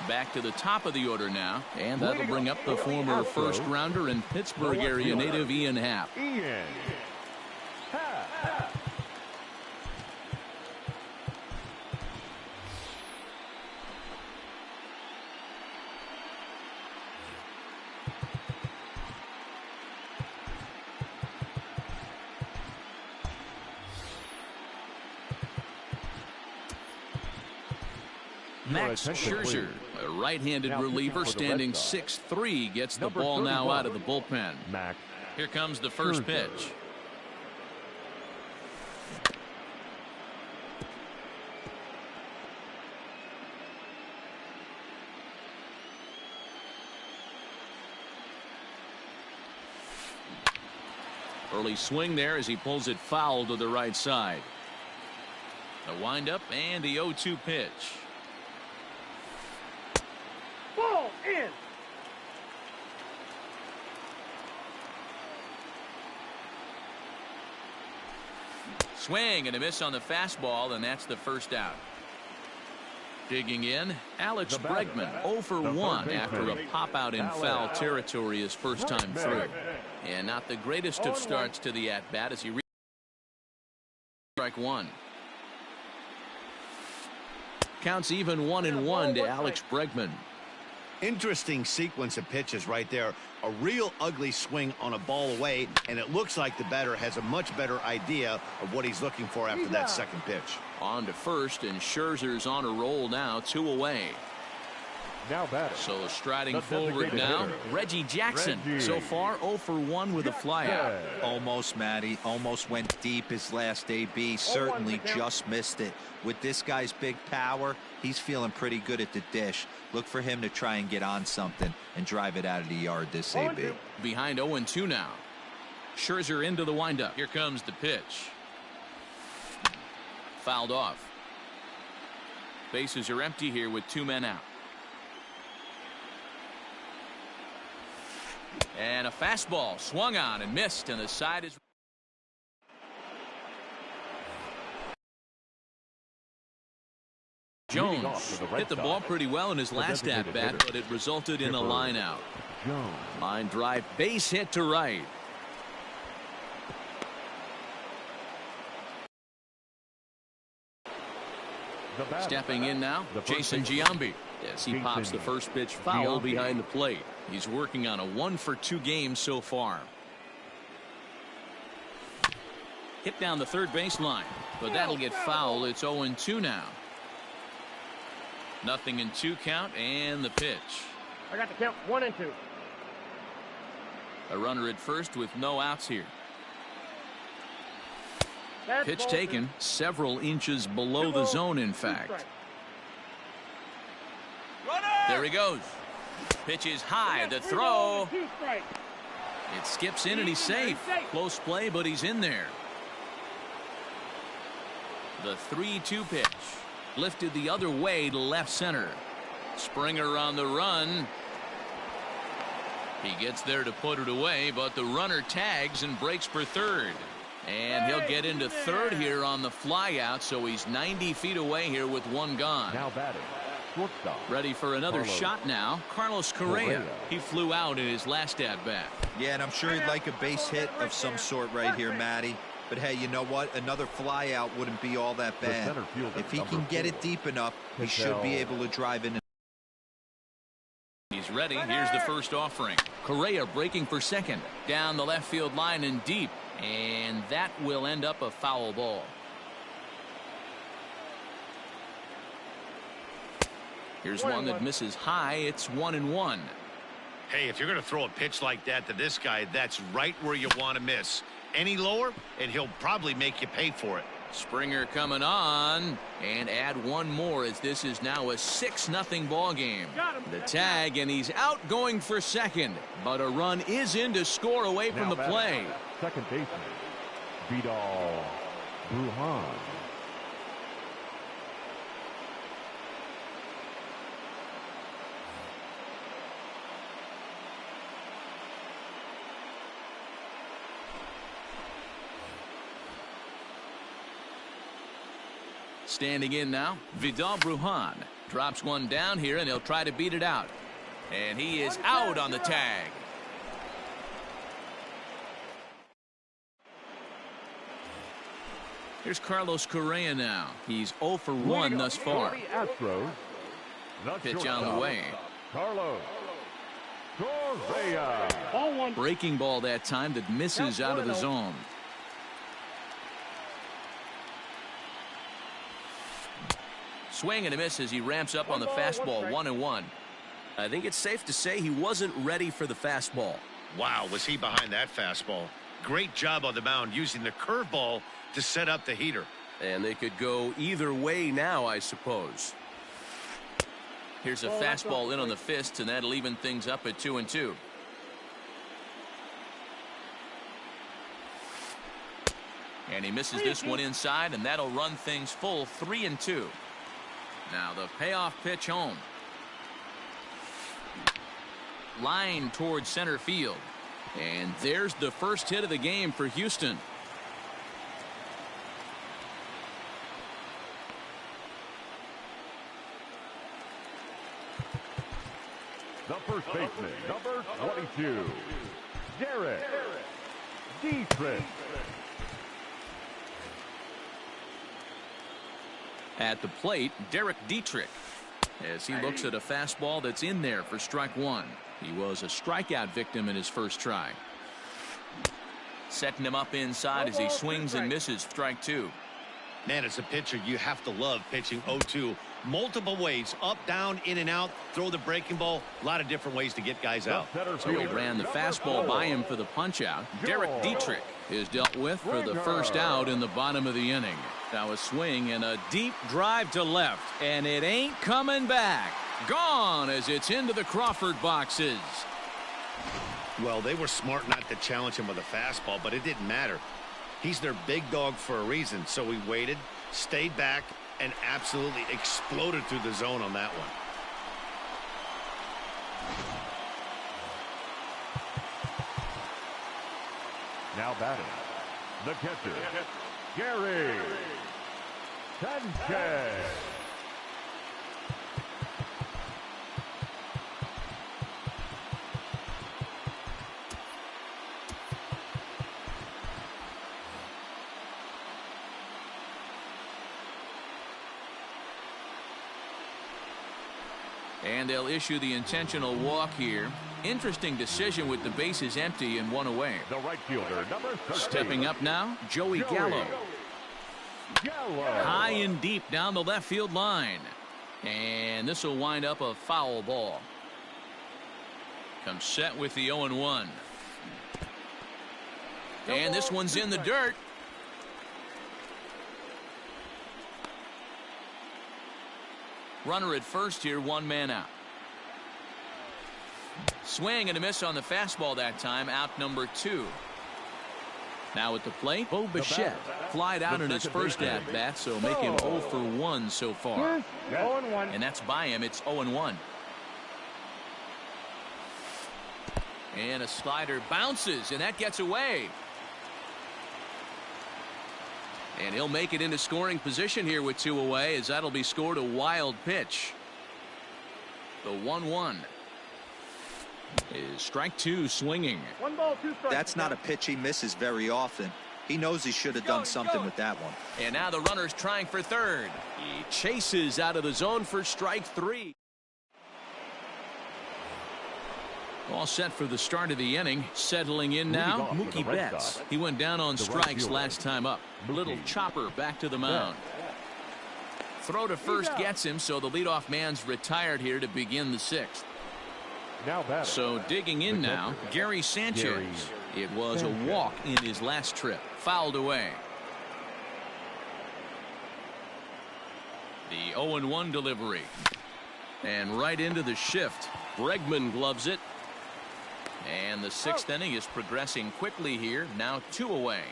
Back to the top of the order now, and that'll bring up the former first-rounder and Pittsburgh area native Ian Happ. Ian Happ. Max Scherzer, a right-handed Now reliever pitching for the standing Red Sox. 6'3", gets the Number ball now 31, out of the bullpen. Max Here comes the first Scherzer. pitch. Early swing there as he pulls it foul to the right side. The windup and the 0-2 pitch. Ball in. Swing and a miss on the fastball, and that's the first out. Digging in, Alex Bregman 0 for 1 after a pop out in foul territory his first time through. And not the greatest of starts to the at-bat as he strike 1. Counts even 1-1 to Alex Bregman. Interesting sequence of pitches right there. A real ugly swing on a ball away, and it looks like the batter has a much better idea of what he's looking for after that second pitch. On to first, and Scherzer's on a roll now, 2 away. Now batting. So striding The forward designated now, hitter, Reggie Jackson. Reggie. So far 0 for 1 with a flyout. Almost, Matty. Almost went deep his last AB. Certainly just missed it. With this guy's big power, he's feeling pretty good at the dish. Look for him to try and get on something and drive it out of the yard this AB. Behind 0-2 now. Scherzer into the windup. Here comes the pitch. Fouled off. Bases are empty here with 2 men out. And a fastball swung on and missed, and the side is. Jones hit the ball pretty well in his last at bat, but it resulted in a line out. Line drive, base hit to right. Stepping in now, Jason Giambi. Yes, he pops the first pitch foul behind the plate. He's working on a 1 for 2 game so far. Hit down the third baseline, but that'll get fouled. It's 0-2 now. 0-2 count, and the pitch. I got the count 1 and 2. A runner at first with no outs here. That's Pitch ball taken 2. several inches below the zone, in fact. There he goes. Pitch is high. The throw. It skips in and he's safe. Close play, but he's in there. The 3-2 pitch. Lifted the other way to left center. Springer on the run. He gets there to put it away, but the runner tags and breaks for third. And he'll get into third here on the flyout, so he's 90 feet away here with 1 gone. Now batting. Shortstop. Ready for another shot now. Carlos Correa. He flew out in his last at bat. Yeah, and I'm sure he'd like a base hit of some sort right here, Matty. But hey, you know what? Another flyout wouldn't be all that bad. If he can get it deep enough, he should be able to drive in. He's ready. Here's the first offering. Correa breaking for second. Down the left field line and deep. And that will end up a foul ball. Here's one that misses high. It's 1-1. Hey, if you're going to throw a pitch like that to this guy, that's right where you want to miss. Any lower, and he'll probably make you pay for it. Springer coming on, and add one more as this is now a 6-0 ball game. The tag, and he's out going for second, but a run is in to score away from the play. Second baseman, Villa1000hp. Standing in now, Villa1000hp drops one down here, and he'll try to beat it out. And he is out on the tag. Here's Carlos Correa now. He's 0 for 1 thus far. Pitch on the way. Carlos Correa. Ball 1. Breaking ball that time that misses out of the zone. Swing and a miss as he ramps up on the fastball. 1-1. I think it's safe to say he wasn't ready for the fastball. Wow, was he behind that fastball. Great job on the mound using the curveball to set up the heater. And they could go either way now, I suppose. Here's a fastball in on the fists, and that'll even things up at 2-2. And he misses this one inside, and that'll run things full 3-2. Now the payoff pitch home. Line towards center field. And there's the first hit of the game for Houston. The first baseman, number 22, Derek Dietrich. At the plate, Derek Dietrich, as he looks at a fastball that's in there for strike one. He was a strikeout victim in his first try. Setting him up inside as he swings and misses strike two. Man, as a pitcher, you have to love pitching 0-2 Multiple ways, up, down, in and out, throw the breaking ball. A lot of different ways to get guys out. So he ran the fastball by him for the punch out. Derek Dietrich is dealt with for the first out in the bottom of the inning. Now a swing and a deep drive to left, and it ain't coming back. Gone as it's into the Crawford boxes. Well, they were smart not to challenge him with a fastball, but it didn't matter. He's their big dog for a reason, so he waited, stayed back, and absolutely exploded through the zone on that one. Now batting, the catcher, Gary Sanchez. And they'll issue the intentional walk here. Interesting decision with the bases empty and one away. The right fielder, number 13. Stepping up now, Joey Gallo. High and deep down the left field line. And this will wind up a foul ball. Comes set with the 0-1. And this one's in the dirt. Runner at first here, one man out. Swing and a miss on the fastball that time, out number 2. Now at the plate, Bo Bichette flied out in his first at-bat, so make him 0 for 1 so far. 0-1. And that's by him, it's 0-1. And a slider bounces, and that gets away. And he'll make it into scoring position here with 2 away, as that'll be scored a wild pitch. The 1-1 is strike 2 swinging. 1 ball, 2 strikes. That's not a pitch he misses very often. He knows he should have done something with that one. And now the runner's trying for third. He chases out of the zone for strike 3. All set for the start of the inning. Settling in now, Mookie Betts. He went down on strikes last time up. Little chopper back to the mound. Throw to first gets him, so the leadoff man's retired here to begin the 6th. So digging in now, Gary Sanchez. It was a walk in his last trip. Fouled away. The 0-1 delivery. And right into the shift. Bregman gloves it. And the 6th inning is progressing quickly here. Now 2 away.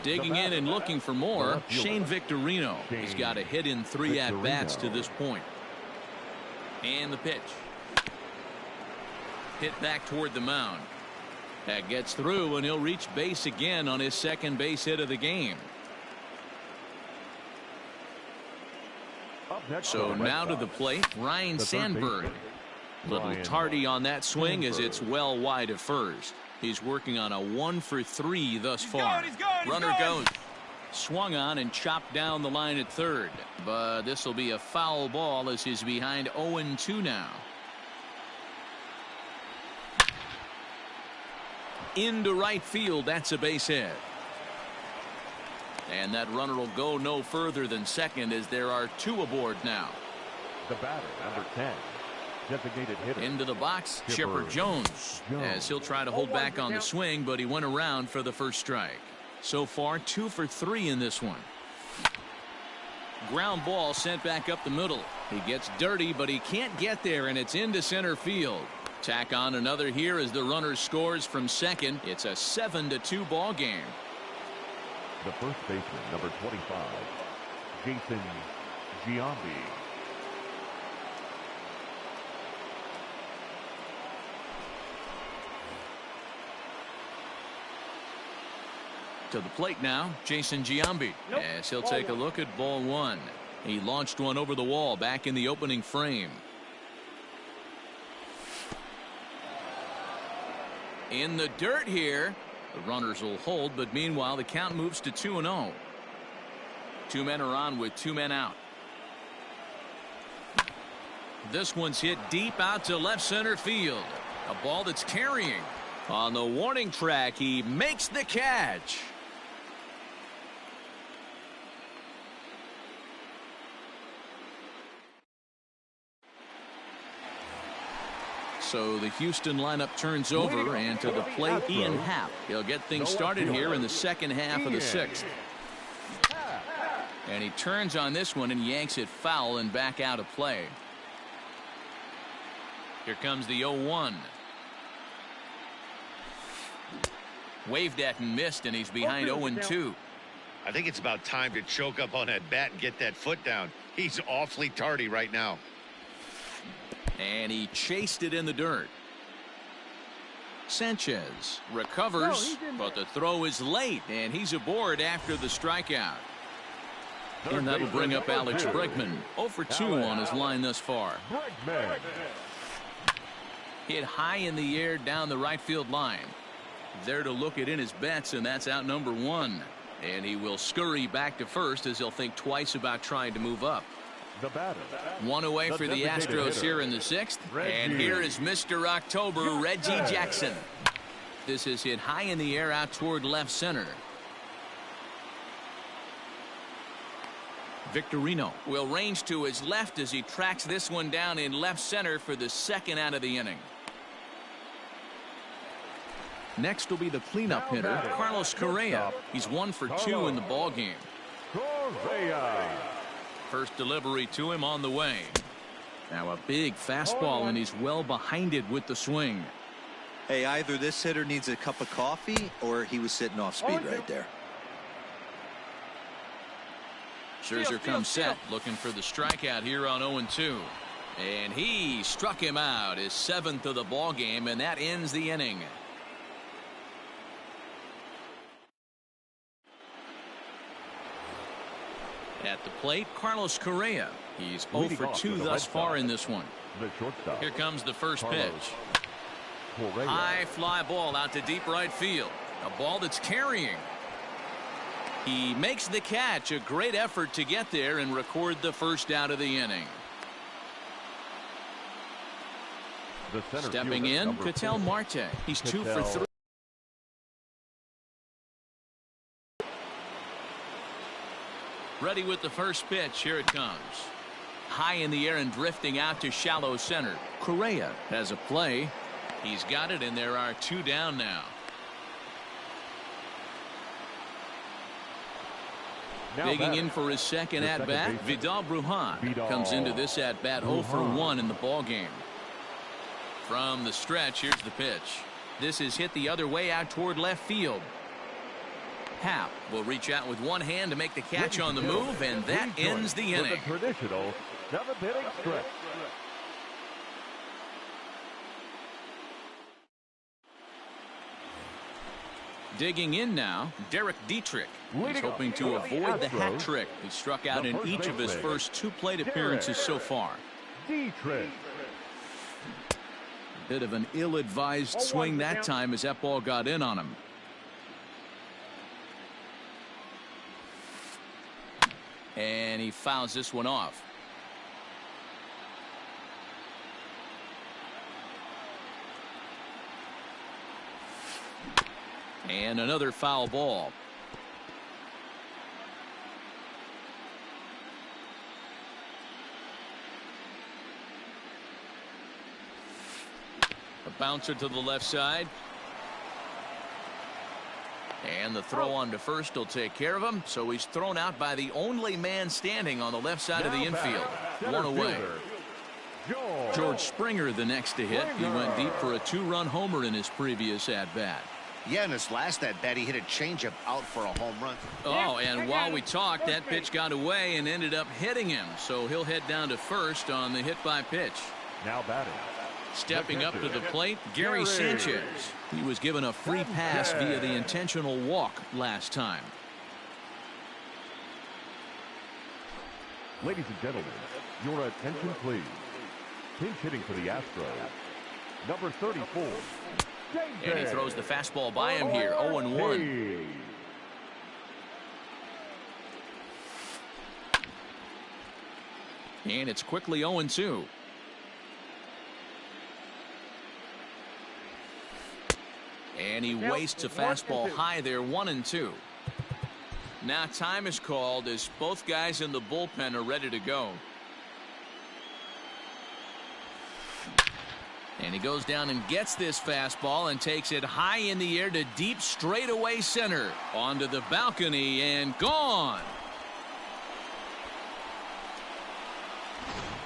Digging in and looking for more, Shane Victorino. He's got a hit in 3 at-bats to this point. And the pitch. Hit back toward the mound. That gets through, and he'll reach base again on his second base hit of the game. So now to the plate, Ryan Sandberg. Little tardy on that swing as it's well wide of first. He's working on a 1 for 3 thus far. Runner goes. Swung on and chopped down the line at third. But this will be a foul ball as he's behind 0-2 now. Into right field. That's a base hit. And that runner will go no further than second as there are 2 aboard now. The batter, number 10. Designated hitter. Into the box, Chipper Jones, as he'll try to hold back on the swing, but he went around for the first strike. So far, 2 for 3 in this one. Ground ball sent back up the middle. He gets dirty, but he can't get there, and it's into center field. Tack on another here as the runner scores from second. It's a 7-2 ball game. The first baseman, number 25, Jason Giambi. To the plate now, Jason Giambi. As he'll take a look at ball 1. He launched one over the wall back in the opening frame. In the dirt here. The runners will hold, but meanwhile the count moves to 2-0. 2 men are on with 2 men out. This one's hit deep out to left center field. A ball that's carrying. On the warning track, he makes the catch. So the Houston lineup turns over, and to the plate, Ian Happ. He'll get things started here in the second half of the sixth. And he turns on this one and yanks it foul and back out of play. Here comes the 0-1. Waved at and missed, and he's behind 0-2. I think it's about time to choke up on that bat and get that foot down. He's awfully tardy right now. And he chased it in the dirt. Sanchez recovers, but the throw is late, and he's aboard after the strikeout. And that'll bring up Alex Bregman. 0 for 2 on his line thus far. Hit high in the air down the right field line. There to look it in his bets, and that's out number 1. And he will scurry back to first as he'll think twice about trying to move up. The batter. One away for the Astros here in the sixth. And here is Mr. October, Reggie Jackson. This is hit high in the air out toward left center. Victorino will range to his left as he tracks this one down in left center for the second out of the inning. Next will be the cleanup hitter, Carlos Correa. He's 1 for 2 in the ball game. First delivery to him on the way. Now a big fastball, and he's well behind it with the swing. Hey, either this hitter needs a cup of coffee or he was sitting off speed right there. Scherzer comes set, looking for the strikeout here on 0-2. And he struck him out, his 7th of the ball game, and that ends the inning. At the plate, Carlos Correa. He's 0 for 2 thus far in this one. Here comes the first pitch. High fly ball out to deep right field. A ball that's carrying. He makes the catch. A great effort to get there and record the first out of the inning. Stepping in, Ketel Marte. He's 2 for 3. Ready with the first pitch. Here it comes. High in the air and drifting out to shallow center. Correa has a play. He's got it, and there are 2 down now. Digging in for his second at-bat, Vidal Brujan comes into this at-bat 0 for 1 in the ball game. From the stretch, here's the pitch. This is hit the other way out toward left field. Happ will reach out with one hand to make the catch on the move, and that ends the inning. Traditional 7th-inning stretch. Digging in now, Derek Dietrich. He's hoping to avoid the hat trick. He struck out in each of his first 2 plate appearances so far. Dietrich. Bit of an ill-advised swing that time as that ball got in on him. And he fouls this one off. And another foul ball. A bouncer to the left side. And the throw on to first will take care of him. So he's thrown out by the only man standing on the left side of the infield. 1 away. George Springer the next to hit. He went deep for a 2-run homer in his previous at-bat. Yeah, in his last at-bat, he hit a changeup out for a home run. Oh, and while we talked, that pitch got away and ended up hitting him. So he'll head down to first on the hit by pitch. Now batting. Stepping up to the plate, Gary Sanchez. He was given a free pass via the intentional walk last time. Ladies and gentlemen, your attention please. Pinch hitting for the Astros, number 34. And he throws the fastball by him here, 0-1. And it's quickly 0-2. And he wastes a fastball high there, 1-2. Now time is called as both guys in the bullpen are ready to go. And he goes down and gets this fastball and takes it high in the air to deep straightaway center. Onto the balcony and gone.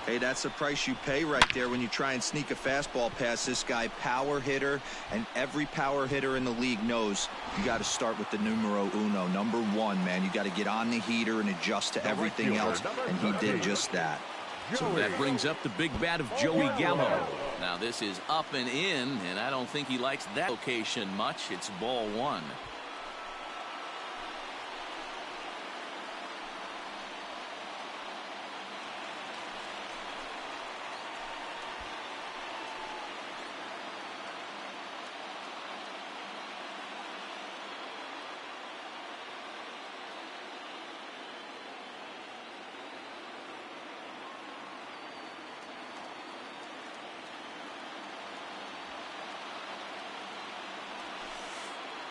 Hey, that's the price you pay right there when you try and sneak a fastball past this guy. Power hitter, and every power hitter in the league knows you got to start with the numero uno, number one, man. You got to get on the heater and adjust to everything else, and he did just that. So that brings up the big bat of Joey Gallo. Now this is up and in, and I don't think he likes that location much. It's ball one.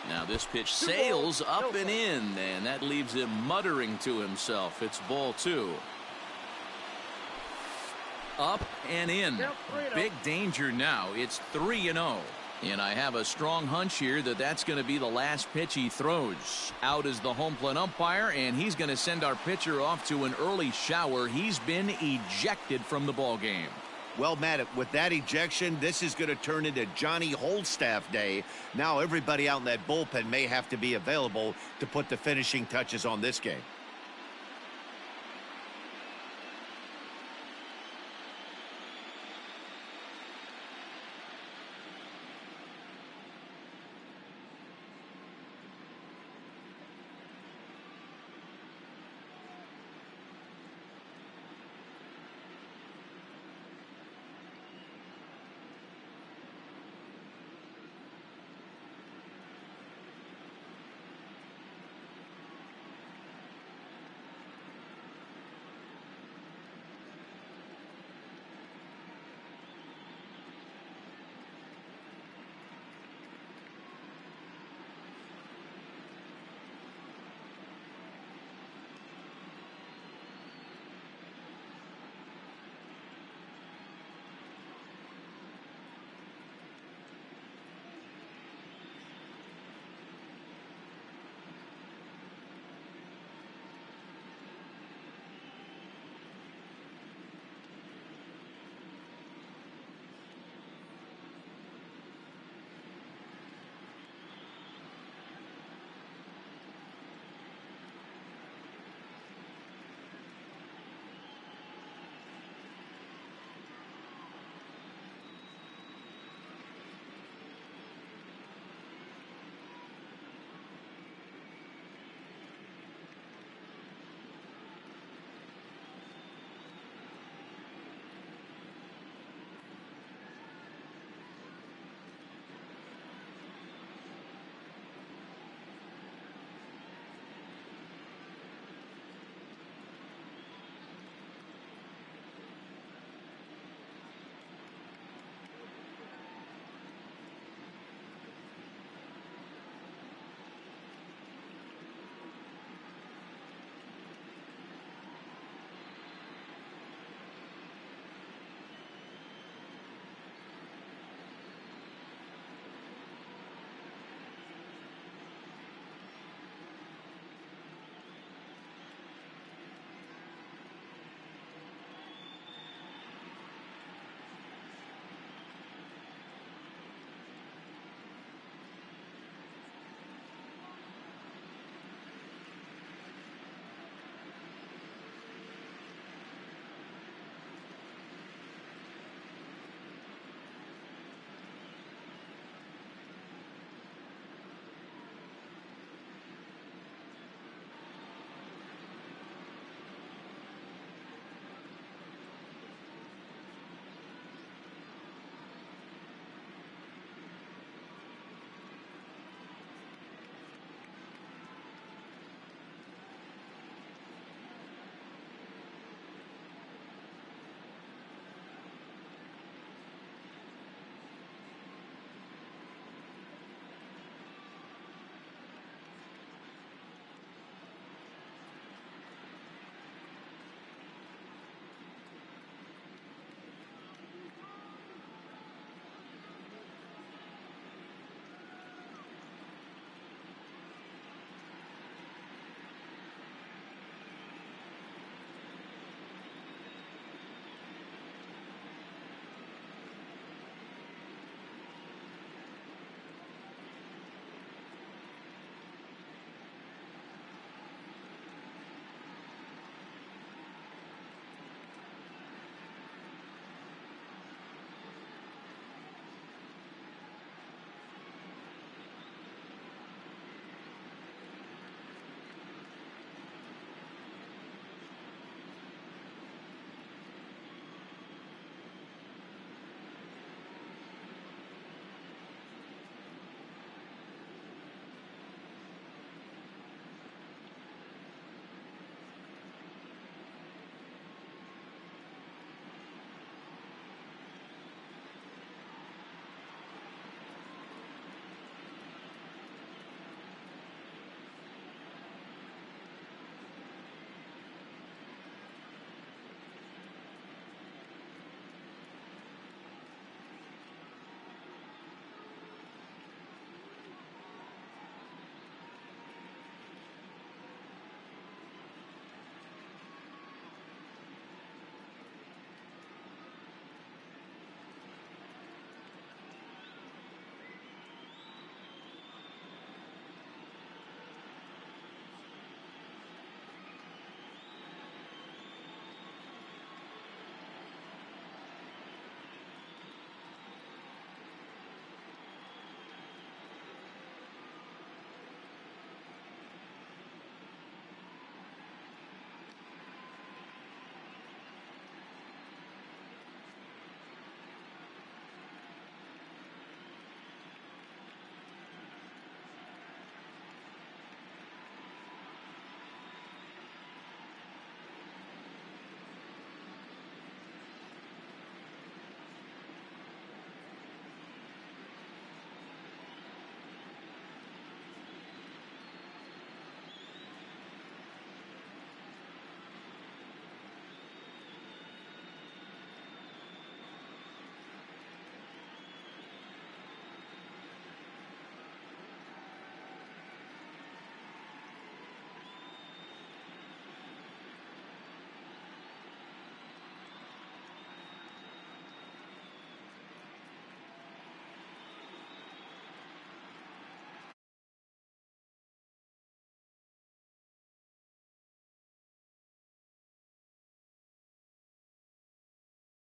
Now this pitch sails up and in, and that leaves him muttering to himself. It's ball two. Up and in. Big danger now. It's 3-0. And I have a strong hunch here that that's going to be the last pitch he throws. Out is the home plate umpire, and he's going to send our pitcher off to an early shower. He's been ejected from the ball game. Well, Matt, with that ejection, this is going to turn into Johnny Holdstaff day. Now everybody out in that bullpen may have to be available to put the finishing touches on this game.